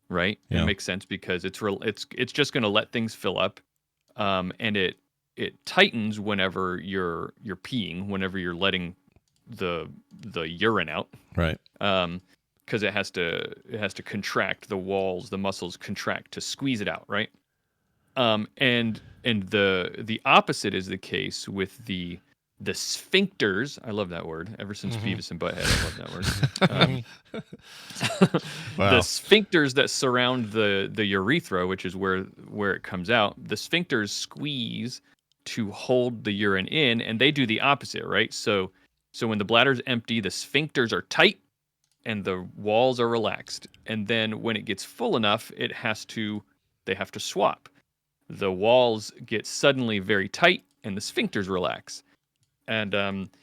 right? Yeah. It makes sense because it's just going to let things fill up, and it tightens whenever you're peeing, whenever you're letting the urine out, right? Because it has to contract the walls, the muscles contract to squeeze it out, right? And the opposite is the case with the sphincters. I love that word. Ever since Beavis and Butthead, I love that word. Wow. The sphincters that surround the urethra, which is where it comes out, the sphincters squeeze to hold the urine in, and they do the opposite, right? So when the bladder's empty, the sphincters are tight and the walls are relaxed. And then when it gets full enough, they have to swap. The walls get suddenly very tight and the sphincters relax. And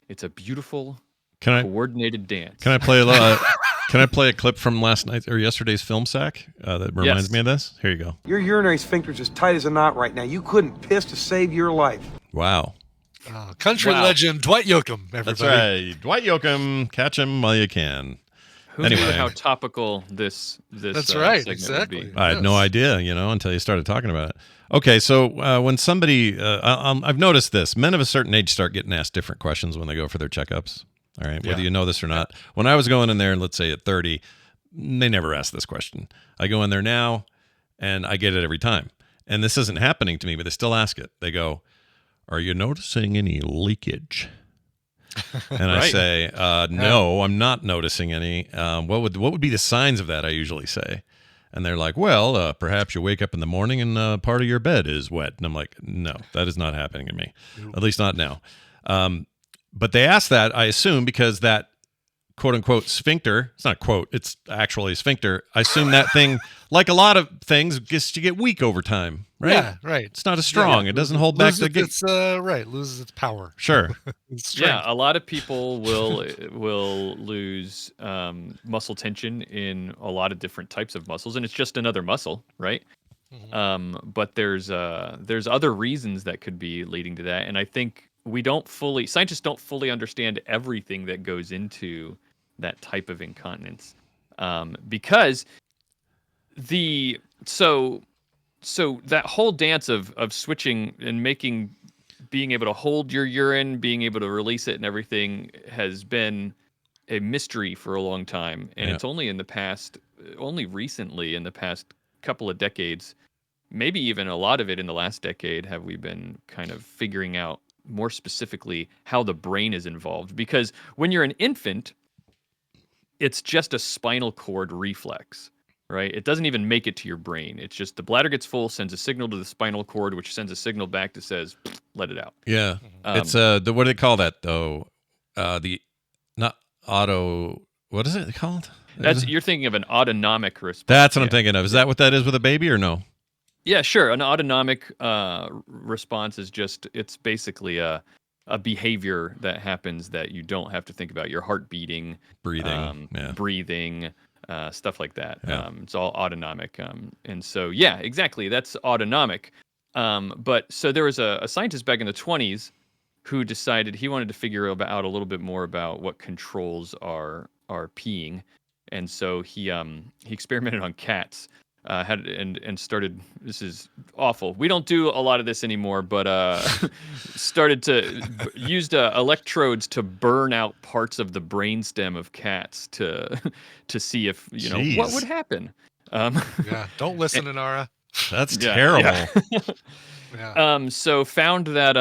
it's a beautiful coordinated dance. Can I play a clip from last night or yesterday's film sack that reminds me of this? Here you go. Your urinary sphincter's as tight as a knot right now. You couldn't piss to save your life. Wow. Country legend Dwight Yoakam, everybody. That's right. Dwight Yoakam, catch him while you can. Who knew how topical this That's right, segment exactly. would be? I had no idea, until you started talking about it. Okay, so when somebody, I've noticed this, men of a certain age start getting asked different questions when they go for their checkups. All right, whether you know this or not. When I was going in there, and let's say at 30, they never asked this question. I go in there now, and I get it every time. And this isn't happening to me, but they still ask it. They go, "Are you noticing any leakage?" And I say, "No, I'm not noticing any. What would be the signs of that?" I usually say, And they're like, well, perhaps you wake up in the morning and part of your bed is wet. And I'm like, no, that is not happening to me, at least not now. But they asked that, I assume, because that quote unquote sphincter, it's not quote, it's actually a sphincter. I assume that thing, like a lot of things, gets to get weak over time, right? Yeah, right. It's not as strong. It doesn't hold back the It's loses its power. Sure. Yeah, a lot of people will lose muscle tension in a lot of different types of muscles, and it's just another muscle, right? But there's other reasons that could be leading to that, and I think scientists don't fully understand everything that goes into that type of incontinence, because so that whole dance of switching and being able to hold your urine, being able to release it and everything has been a mystery for a long time. And it's only recently in the past couple of decades, maybe even a lot of it in the last decade, have we been kind of figuring out more specifically how the brain is involved. Because when you're an infant, it's just a spinal cord reflex, right? It doesn't even make it to your brain. It's just the bladder gets full, sends a signal to the spinal cord, which sends a signal back that says, let it out. Yeah. It's what do they call that though? Not auto, what is it called? You're thinking of an autonomic response. That's what I'm thinking of. Is that what that is with a baby or no? Yeah, sure. An autonomic response is it's basically a behavior that happens that you don't have to think about. Your heart beating, breathing, stuff like that. Yeah. It's all autonomic. And so, yeah, exactly. That's autonomic. But so there was a scientist back in the 1920s who decided he wanted to figure out a little bit more about what controls our peeing. And so he experimented on cats. And started. This is awful. We don't do a lot of this anymore, but used electrodes to burn out parts of the brainstem of cats to see if what would happen. Yeah, don't listen, Inara. That's terrible. Yeah. So found that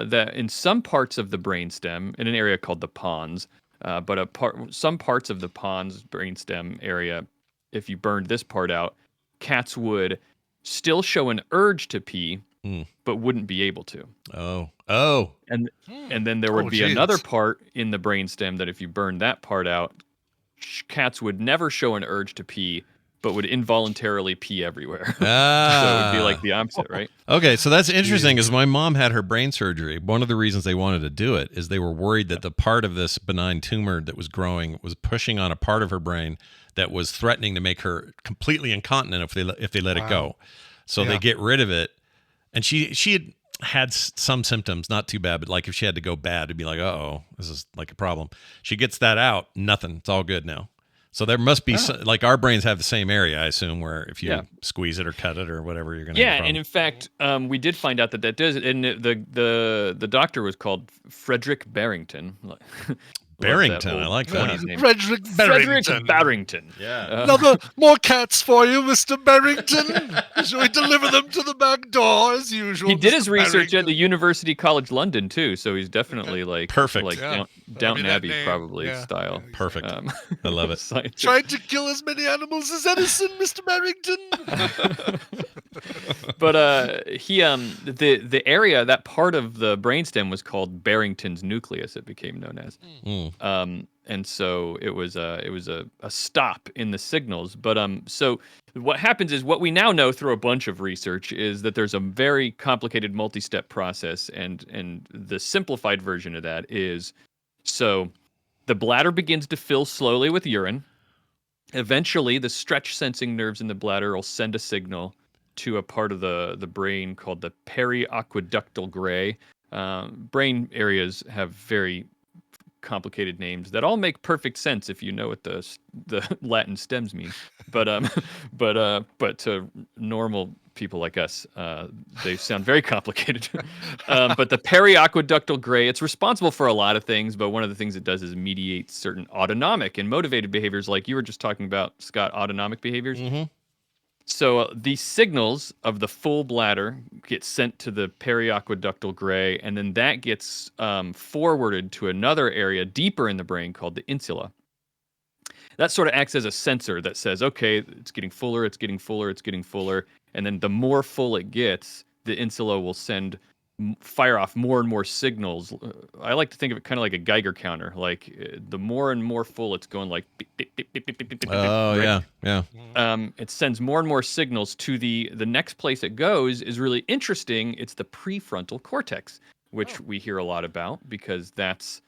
that in some parts of the brainstem, in an area called the pons, but some parts of the pons brainstem area, if you burned this part out, cats would still show an urge to pee, but wouldn't be able to. Oh. And then there would be another part in the brainstem that if you burned that part out, cats would never show an urge to pee, but would involuntarily pee everywhere. So it would be like the opposite, right? Okay, so that's interesting is my mom had her brain surgery. One of the reasons they wanted to do it is they were worried that the part of this benign tumor that was growing was pushing on a part of her brain that was threatening to make her completely incontinent if they let it go. So they get rid of it. And she had some symptoms, not too bad, but like if she had to go bad, it'd be like, uh-oh, this is like a problem. She gets that out, nothing. It's all good now. So there must be like our brains have the same area, I assume, where if you squeeze it or cut it or whatever, you're going to have a problem. And in fact, we did find out that does, and the doctor was called Frederick Barrington. Barrington, I like that. Frederick Barrington. Yeah. Another more cats for you, Mr. Barrington. Shall we deliver them to the back door as usual? He did his Mr. research Barrington? at the University College London too, so he's definitely like perfect, like Downton Abbey probably style. Perfect. I love it. Tried to kill as many animals as Edison, Mr. Barrington. But he the area, that part of the brainstem was called Barrington's nucleus. It became known as. And so it was a stop in the signals. But so what happens is, what we now know through a bunch of research is that there's a very complicated multi-step process, and the simplified version of that is, so the bladder begins to fill slowly with urine. Eventually, the stretch sensing nerves in the bladder will send a signal to a part of the brain called the periaqueductal gray. Brain areas have very complicated names that all make perfect sense if you know what the Latin stems mean. But to normal people like us, they sound very complicated. But the periaqueductal gray, it's responsible for a lot of things, but one of the things it does is mediate certain autonomic and motivated behaviors, like you were just talking about, Scott, autonomic behaviors. Mm-hmm. So these signals of the full bladder get sent to the periaqueductal gray, and then that gets forwarded to another area deeper in the brain called the insula. that sort of acts as a sensor that says, okay, it's getting fuller, it's getting fuller, it's getting fuller. And then the more full it gets, the insula will fire off more and more signals. I like to think of it kind of like a Geiger counter. Like the more and more full it's going, like beep, beep, beep, beep, beep, beep, beep, oh, right? yeah. It sends more and more signals to the next place it goes is really interesting. It's the prefrontal cortex, which we hear a lot about because that's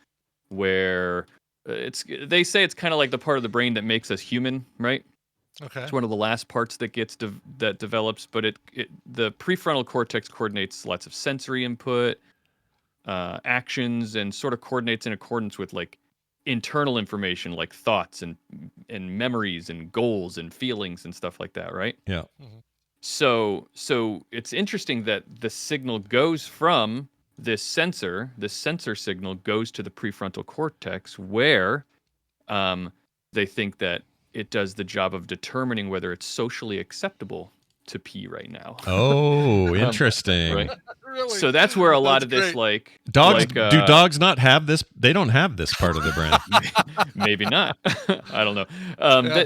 where they say it's kind of like the part of the brain that makes us human, right? Okay. It's one of the last parts that that develops, but the prefrontal cortex coordinates lots of sensory input, actions, and sort of coordinates in accordance with like internal information, like thoughts and memories and goals and feelings and stuff like that, right? Yeah. So it's interesting that the signal goes from this sensor signal goes to the prefrontal cortex, where they think that it does the job of determining whether it's socially acceptable to pee right now. Oh, interesting. Right? Really? So that's where a lot of this, great. like Dogs, like, do dogs not have this? They don't have this part of the brain. Maybe not. I don't know.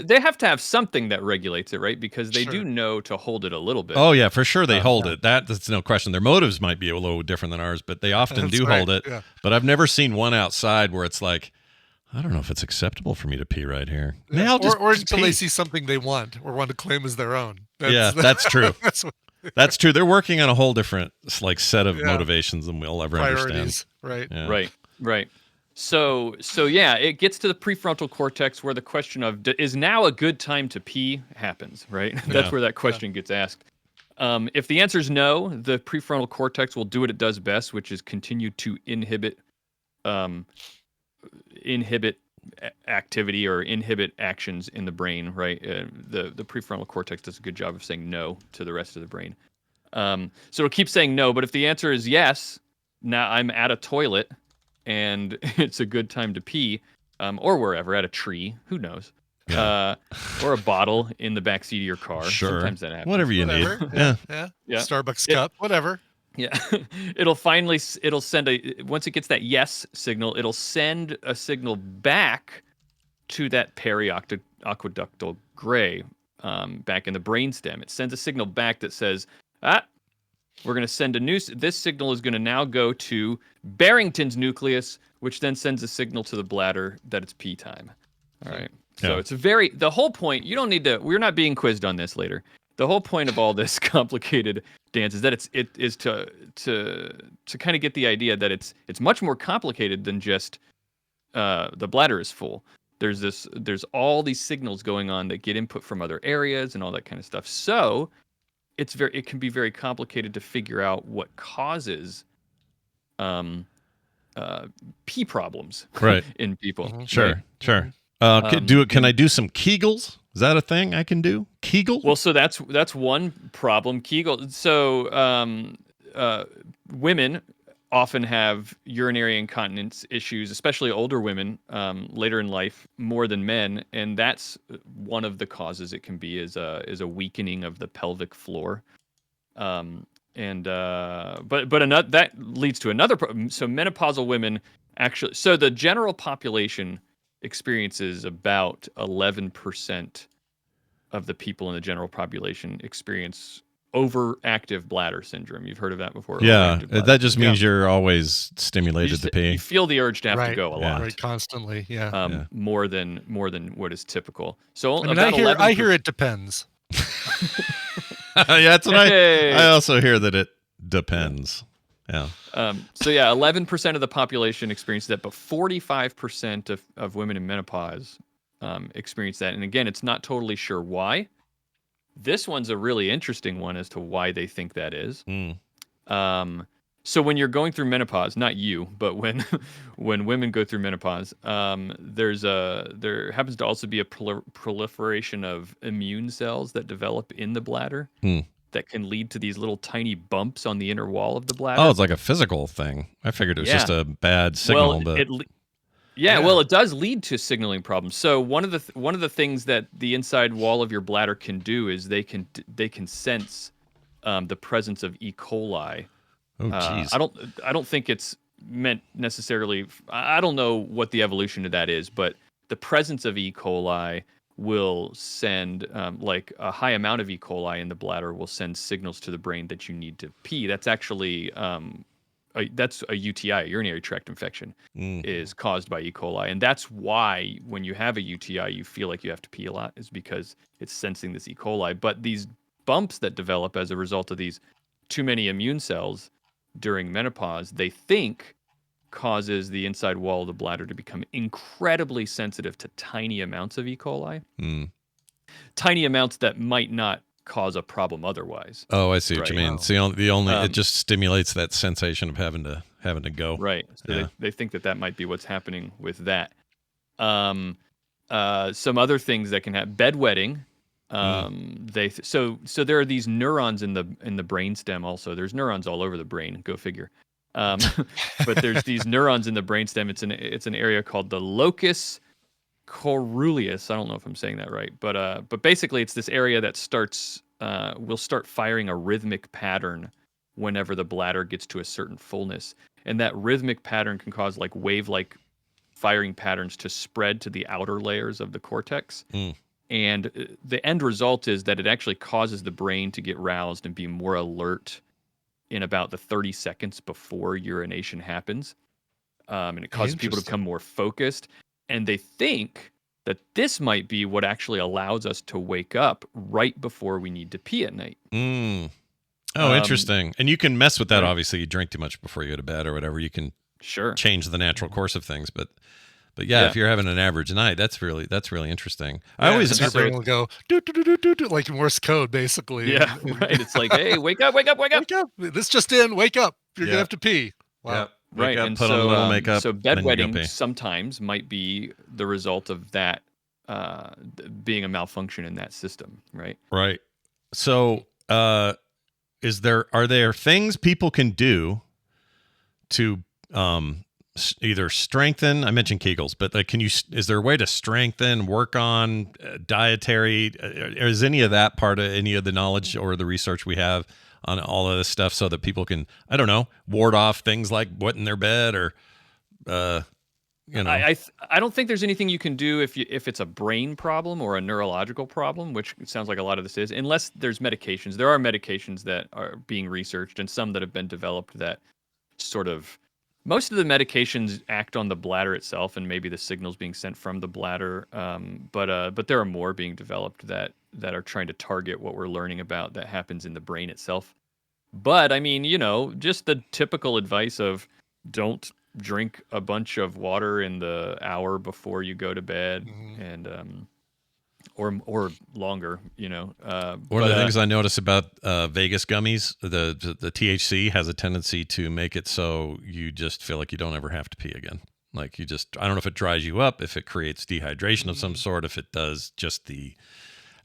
They have to have something that regulates it, right? Because they do know to hold it a little bit. Oh, yeah, for sure they hold it. That's no question. Their motives might be a little different than ours, but they often do hold it. Yeah. But I've never seen one outside where it's like, I don't know if it's acceptable for me to pee right here. Yeah. I'll just or just until pee. they see something they want or want to claim as their own. That's true. That's true. They're working on a whole different like set of Yeah. motivations than we'll ever priorities, understand. right? Yeah. Right. So yeah, it gets to the prefrontal cortex where the question of is now a good time to pee happens, right? That's Yeah. where that question gets asked. If the answer is no, the prefrontal cortex will do what it does best, which is continue to inhibit activity or inhibit actions in the brain, right? The prefrontal cortex does a good job of saying no to the rest of the brain. So it'll keep saying no, but if the answer is yes, now I'm at a toilet and it's a good time to pee, or wherever, at a tree, who knows? Yeah. Or a bottle in the backseat of your car. Sure. Sometimes that happens. Whatever you need. Yeah. Yeah. Starbucks cup, whatever. Yeah. It'll send once it gets that yes signal, it'll send a signal back to that periaqueductal gray back in the brainstem. It sends a signal back that says, we're going to send this signal is going to now go to Barrington's nucleus, which then sends a signal to the bladder that it's pee time. All right. So it's the whole point, we're not being quizzed on this later. The whole point of all this complicated dance is that it is to kind of get the idea that it's much more complicated than just the bladder is full. There's all these signals going on that get input from other areas and all that kind of stuff. So it can be very complicated to figure out what causes pee problems in people. Mm-hmm. Sure, right? sure. Can I do some Kegels? Is that a thing I can do? Kegel? Well, so that's one problem. Kegel. So women often have urinary incontinence issues, especially older women later in life, more than men, and that's one of the causes. It can be is a weakening of the pelvic floor, but that leads to another problem. So menopausal women actually. So the general population experiences about 11% of the people in the general population experience overactive bladder syndrome. You've heard of that before? Yeah, that just means you're always stimulated to pee. You feel the urge to have to go a lot, right? Constantly, yeah. More than what is typical. So I hear it depends. Yeah, that's what I also hear that it depends. Yeah. 11% of the population experience that, but 45% of women in menopause experience that. And again, it's not totally sure why. This one's a really interesting one as to why they think that is. So when you're going through menopause, not you, but when women go through menopause, there happens to also be a proliferation of immune cells that develop in the bladder. That can lead to these little tiny bumps on the inner wall of the bladder. Oh, it's like a physical thing. I figured it was just a bad signal. Well, it does lead to signaling problems. So one of the things that the inside wall of your bladder can do is they can sense the presence of E. coli. Oh, geez. I don't think it's meant necessarily. I don't know what the evolution of that is, but the presence of E. coli will send like a high amount of E. coli in the bladder will send signals to the brain that you need to pee. That's actually that's a UTI, a urinary tract infection, is caused by E. coli. And that's why when you have a UTI, you feel like you have to pee a lot, is because it's sensing this E. coli. But these bumps that develop as a result of these too many immune cells during menopause, they think causes the inside wall of the bladder to become incredibly sensitive to tiny amounts of E. coli. Tiny amounts that might not cause a problem otherwise. Oh, I see what you mean. So the only it just stimulates that sensation of having to go. Right. So they think that might be what's happening with that. Some other things that can happen: bedwetting. So there are these neurons in the brainstem. Also, there's neurons all over the brain. Go figure. But there's these neurons in the brainstem. It's an area called the locus coeruleus. I don't know if I'm saying that right, but basically it's this area that will start firing a rhythmic pattern whenever the bladder gets to a certain fullness, and that rhythmic pattern can cause like wave-like firing patterns to spread to the outer layers of the cortex. And the end result is that it actually causes the brain to get roused and be more alert in about the 30 seconds before urination happens, and it causes people to become more focused. And they think that this might be what actually allows us to wake up right before we need to pee at night. Oh, interesting. And you can mess with that. Obviously, you drink too much before you go to bed or whatever. You can change the natural course of things. But yeah, if you're having an average night, that's really interesting. I always your brain will go do, like in Morse code, basically. Yeah, right. It's like, hey, wake up, wake up, wake up. Wake up. This just in. Wake up. You're gonna have to pee. Wow. Yep. Right, up, and put on a little makeup, so and then you go bedwetting pee. sometimes might be the result of that being a malfunction in that system, right? Right. So, are there things people can do to either strengthen? I mentioned Kegels, but like, is there a way to strengthen, work on dietary? Is any of that part of any of the knowledge or the research we have on all of this stuff, so that people can, I don't know, ward off things like wetting their bed or, I don't think there's anything you can do if it's a brain problem or a neurological problem, which it sounds like a lot of this is, unless there's medications. There are medications that are being researched and some that have been developed that sort of, most of the medications act on the bladder itself and maybe the signals being sent from the bladder. But there are more being developed that are trying to target what we're learning about that happens in the brain itself. But I mean, just the typical advice of don't drink a bunch of water in the hour before you go to bed, and or longer, One of the things I notice about Vegas gummies, the THC has a tendency to make it so you just feel like you don't ever have to pee again. Like I don't know if it dries you up, if it creates dehydration of some sort, if it does just the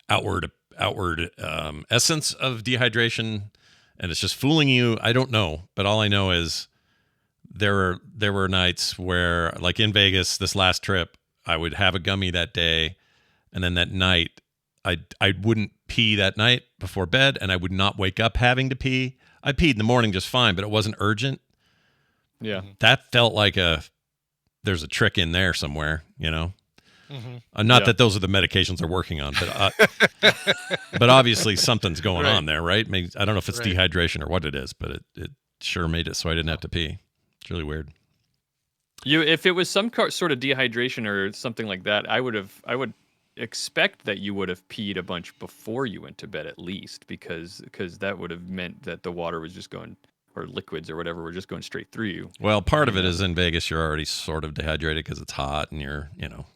outward essence of dehydration, and it's just fooling you. I don't know, but all I know is there were nights where, like in Vegas, this last trip, I would have a gummy that day, and then that night, I wouldn't pee that night before bed, and I would not wake up having to pee. I peed in the morning just fine, but it wasn't urgent. Yeah, that felt like there's a trick in there somewhere, Not that those are the medications they're working on, but obviously something's going on there, right? I don't know if it's dehydration or what it is, but it sure made it so I didn't have to pee. It's really weird. If it was some sort of dehydration or something like that, I would expect that you would have peed a bunch before you went to bed at least, because that would have meant that the water was just going, or liquids or whatever were just going straight through you. Well, part of it is in Vegas, you're already sort of dehydrated because it's hot and you're,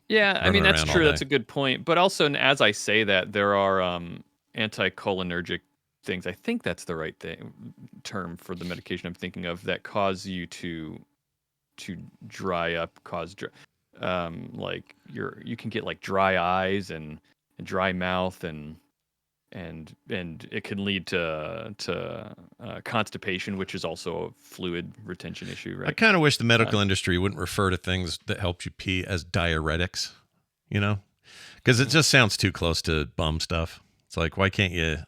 Yeah, I mean, that's true. That's a good point. But also, as I say that, there are anticholinergic things. I think that's the right term for the medication I'm thinking of, that cause you to dry up, like you can get like dry eyes and dry mouth and it can lead to constipation, which is also a fluid retention issue, right? I kind of wish the medical industry wouldn't refer to things that help you pee as diuretics, because it just sounds too close to bum stuff. It's like, why can't you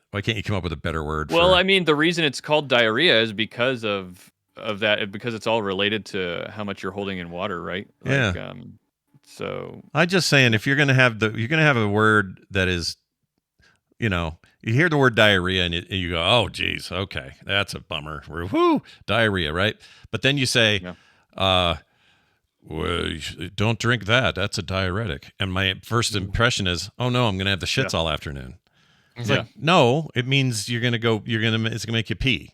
come up with a better word? Well, I mean, the reason it's called diarrhea is because of that, because it's all related to how much you're holding in water, right? Like, yeah. So I'm just saying, if you're gonna have a word that is, you hear the word diarrhea and you go, oh geez, okay, that's a bummer. Whoo, diarrhea, right? But then you say, well, don't drink that. That's a diuretic. And my first impression is, oh no, I'm gonna have the shits all afternoon. It's like, no, it means it's gonna make you pee.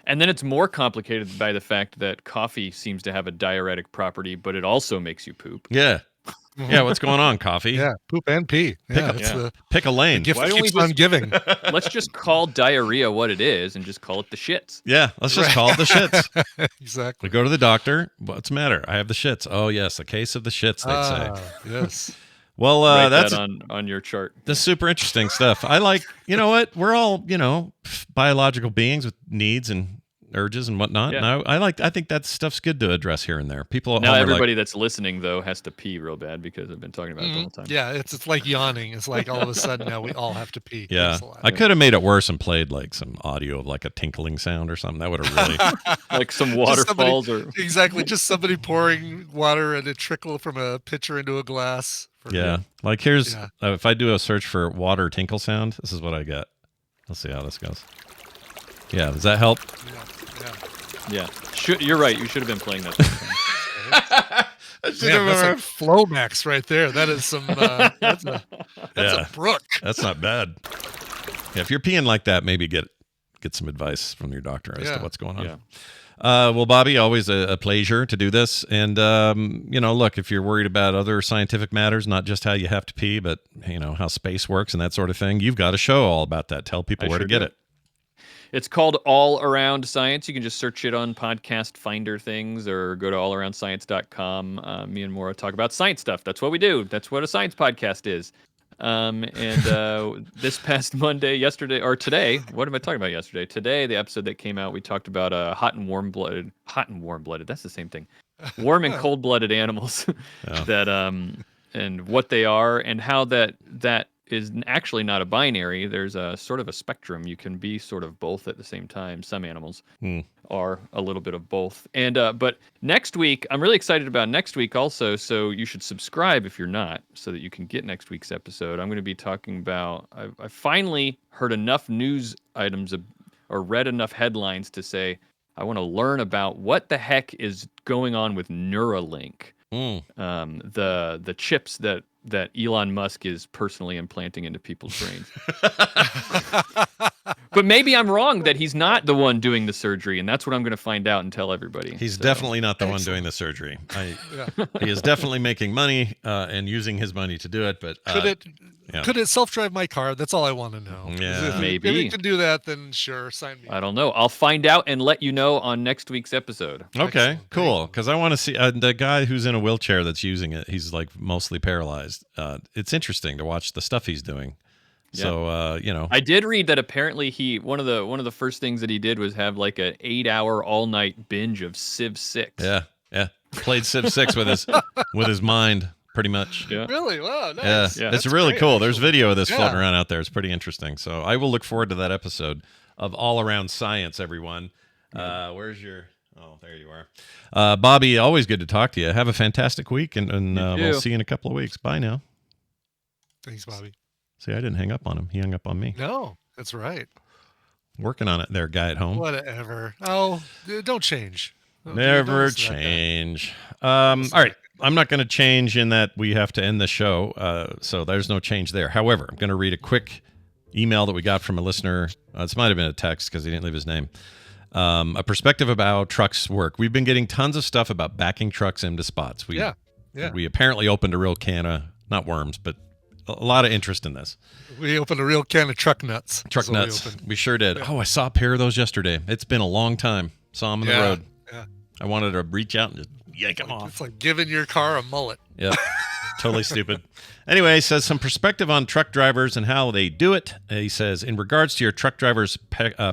And then it's more complicated by the fact that coffee seems to have a diuretic property, but it also makes you poop. Yeah. Yeah, what's going on, coffee? Yeah, poop and pee. Pick a lane. The gift keeps on giving. Let's just call diarrhea what it is and just call it the shits. Yeah, let's just call it the shits. Exactly. We go to the doctor. What's the matter? I have the shits. Oh, yes, a case of the shits, they'd say. Yes. Well, Write that's that on your chart. That's super interesting stuff. I like, you know what? We're all, biological beings with needs and urges and whatnot. Yeah. And I think that stuff's good to address here and there. People now everybody that's listening though has to pee real bad because I've been talking about it the whole time. Yeah, it's like yawning. It's like all of a sudden now we all have to pee. Yeah, I could have made it worse and played like some audio of like a tinkling sound or something. That would have really like some waterfalls or exactly just somebody pouring water and a trickle from a pitcher into a glass. Like here's if I do a search for water tinkle sound, this is what I get. Let's see how this goes. Yeah, does that help? Yeah. You're right. You should have been playing that. That's like Flomax right there. That is some. That's a brook. That's not bad. Yeah, if you're peeing like that, maybe get some advice from your doctor as to what's going on. Yeah. Well, Bobby, always a pleasure to do this. And look, if you're worried about other scientific matters, not just how you have to pee, but how space works and that sort of thing, you've got a show all about that. Tell people where to get it. It's called All Around Science. You can just search it on podcast finder things or go to allaroundscience.com. Me and Maura talk about science stuff. That's what we do. That's what a science podcast is. This past Monday, today, what am I talking about yesterday? Today, the episode that came out, we talked about hot and warm-blooded, that's the same thing. Warm and cold-blooded animals that and what they are and how that is actually not a binary. There's a sort of a spectrum. You can be sort of both at the same time. Some animals are a little bit of both. And but next week, I'm really excited about next week also. So you should subscribe if you're not, so that you can get next week's episode. I'm going to be talking about. I finally heard enough news items or read enough headlines to say I want to learn about what the heck is going on with Neuralink. The chips that Elon Musk is personally implanting into people's brains. But maybe I'm wrong that he's not the one doing the surgery, and that's what I'm going to find out and tell everybody. He's definitely not the one doing the surgery. He is definitely making money and using his money to do it. But could it self-drive my car? That's all I want to know. Yeah, maybe. If it can do that, then sure, sign me. I don't know. I'll find out and let you know on next week's episode. Okay, Excellent. cool. Because I want to see the guy who's in a wheelchair that's using it. He's like mostly paralyzed. It's interesting to watch the stuff he's doing. Yeah. So I did read that apparently one of the first things that he did was have like an 8-hour all night binge of Civ 6. Yeah. Played Civ 6 with his mind, pretty much. Yeah. Really? Wow, nice. Yeah. It's really cool. There's video of this floating around out there. It's pretty interesting. So I will look forward to that episode of All Around Science, everyone. Where's your... Oh, there you are. Bobby, always good to talk to you. Have a fantastic week, and we'll see you in a couple of weeks. Bye now. Thanks, Bobby. See, I didn't hang up on him. He hung up on me. No, that's right. Working on it there, guy at home. Whatever. Oh, don't change. Never change. All right. I'm not going to change in that we have to end the show, so there's no change there. However, I'm going to read a quick email that we got from a listener. This might have been a text because he didn't leave his name. A perspective about how trucks work. We've been getting tons of stuff about backing trucks into spots. We apparently opened a real can of, not worms, but a lot of interest in this. We opened a real can of truck nuts. Truck nuts. We sure did. Oh, I saw a pair of those yesterday. It's been a long time. Saw them on the road. Yeah. I wanted to reach out and just yank them off. It's like giving your car a mullet. Yeah. Totally stupid. Anyway, he says some perspective on truck drivers and how they do it. He says, in regards to your truck drivers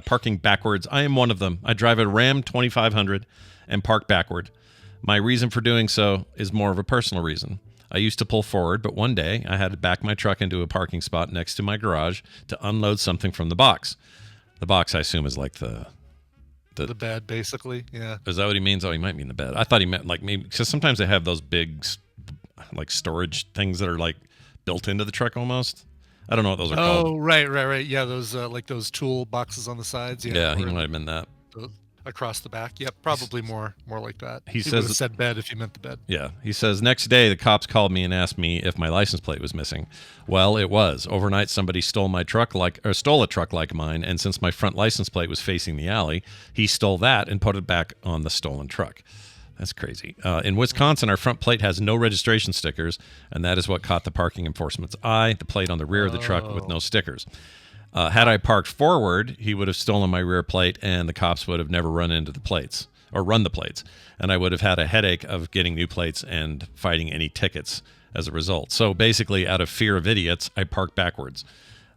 parking backwards, I am one of them. I drive a Ram 2500 and park backward. My reason for doing so is more of a personal reason. I used to pull forward, but one day I had to back my truck into a parking spot next to my garage to unload something from the box. The box, I assume, is like the bed, basically. Yeah. Is that what he means? Oh, he might mean the bed. I thought he meant like maybe, because sometimes they have those big like storage things that are like built into the truck almost. I don't know what those are Oh, called. right. Yeah, those like those tool boxes on the sides. Yeah, he might have been that. Across the back. Yep, probably more like that. He would have says- said bed if he meant the bed. Yeah. He says, next day, the cops called me and asked me if my license plate was missing. Well, it was. Overnight, somebody stole a truck like mine, and since my front license plate was facing the alley, he stole that and put it back on the stolen truck. That's crazy. In Wisconsin, our front plate has no registration stickers, and that is what caught the parking enforcement's eye, the plate on the rear of the truck with no stickers. Had I parked forward, he would have stolen my rear plate, and the cops would have never run the plates, and I would have had a headache of getting new plates and fighting any tickets as a result. So basically, out of fear of idiots, I park backwards.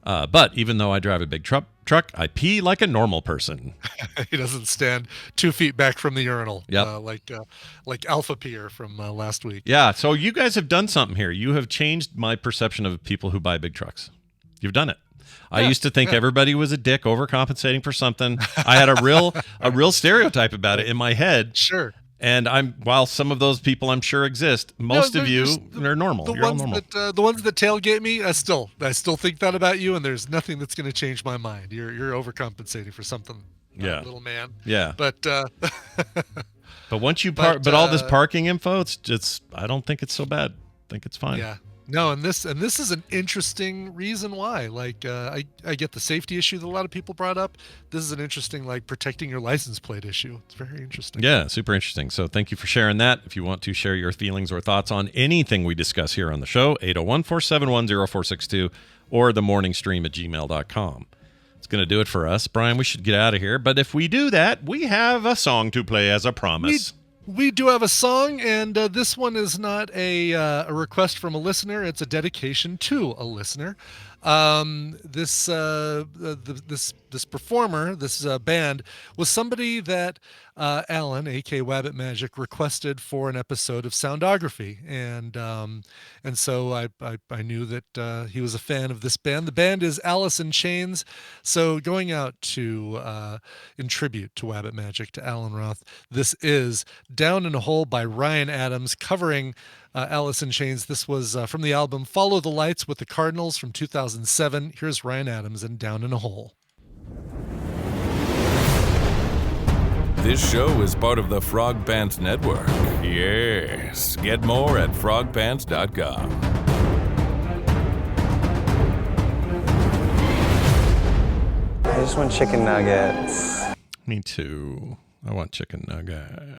But even though I drive a big truck, I pee like a normal person. He doesn't stand 2 feet back from the urinal. Yep. Like Alpha Peer from last week. Yeah, so you guys have done something here. You have changed my perception of people who buy big trucks. You've done it. I used to think everybody was a dick overcompensating for something. I had a real stereotype about it in my head. Sure. And while some of those people I'm sure exist, most of you are normal. You're all normal. The ones that tailgate me, I still think that about you, and there's nothing that's going to change my mind. You're overcompensating for something. Yeah. Little man. Yeah. But but once you but all this parking info, I don't think it's so bad. I think it's fine. Yeah. No, and this is an interesting reason why. Like, I get the safety issue that a lot of people brought up. This is an interesting, like, protecting your license plate issue. It's very interesting. Yeah, super interesting. So thank you for sharing that. If you want to share your feelings or thoughts on anything we discuss here on the show, 801-471-0462 or themorningstream@gmail.com. It's going to do it for us. Brian, we should get out of here. But if we do that, we have a song to play as a promise. We do have a song, and this one is not a request from a listener. It's a dedication to a listener. This performer, this band, was somebody that Alan, a.k.a. Wabbit Magic, requested for an episode of Soundography, and so I knew that he was a fan of this band. The band is Alice in Chains. So going out to in tribute to Wabbit Magic, to Alan Roth, this is Down in a Hole by Ryan Adams, covering Alice in Chains. This was from the album Follow the Lights with the Cardinals from 2007. Here's Ryan Adams and Down in a Hole. This show is part of the Frog Pants Network. Yes. Get more at frogpants.com. I just want chicken nuggets. Me too. I want chicken nuggets.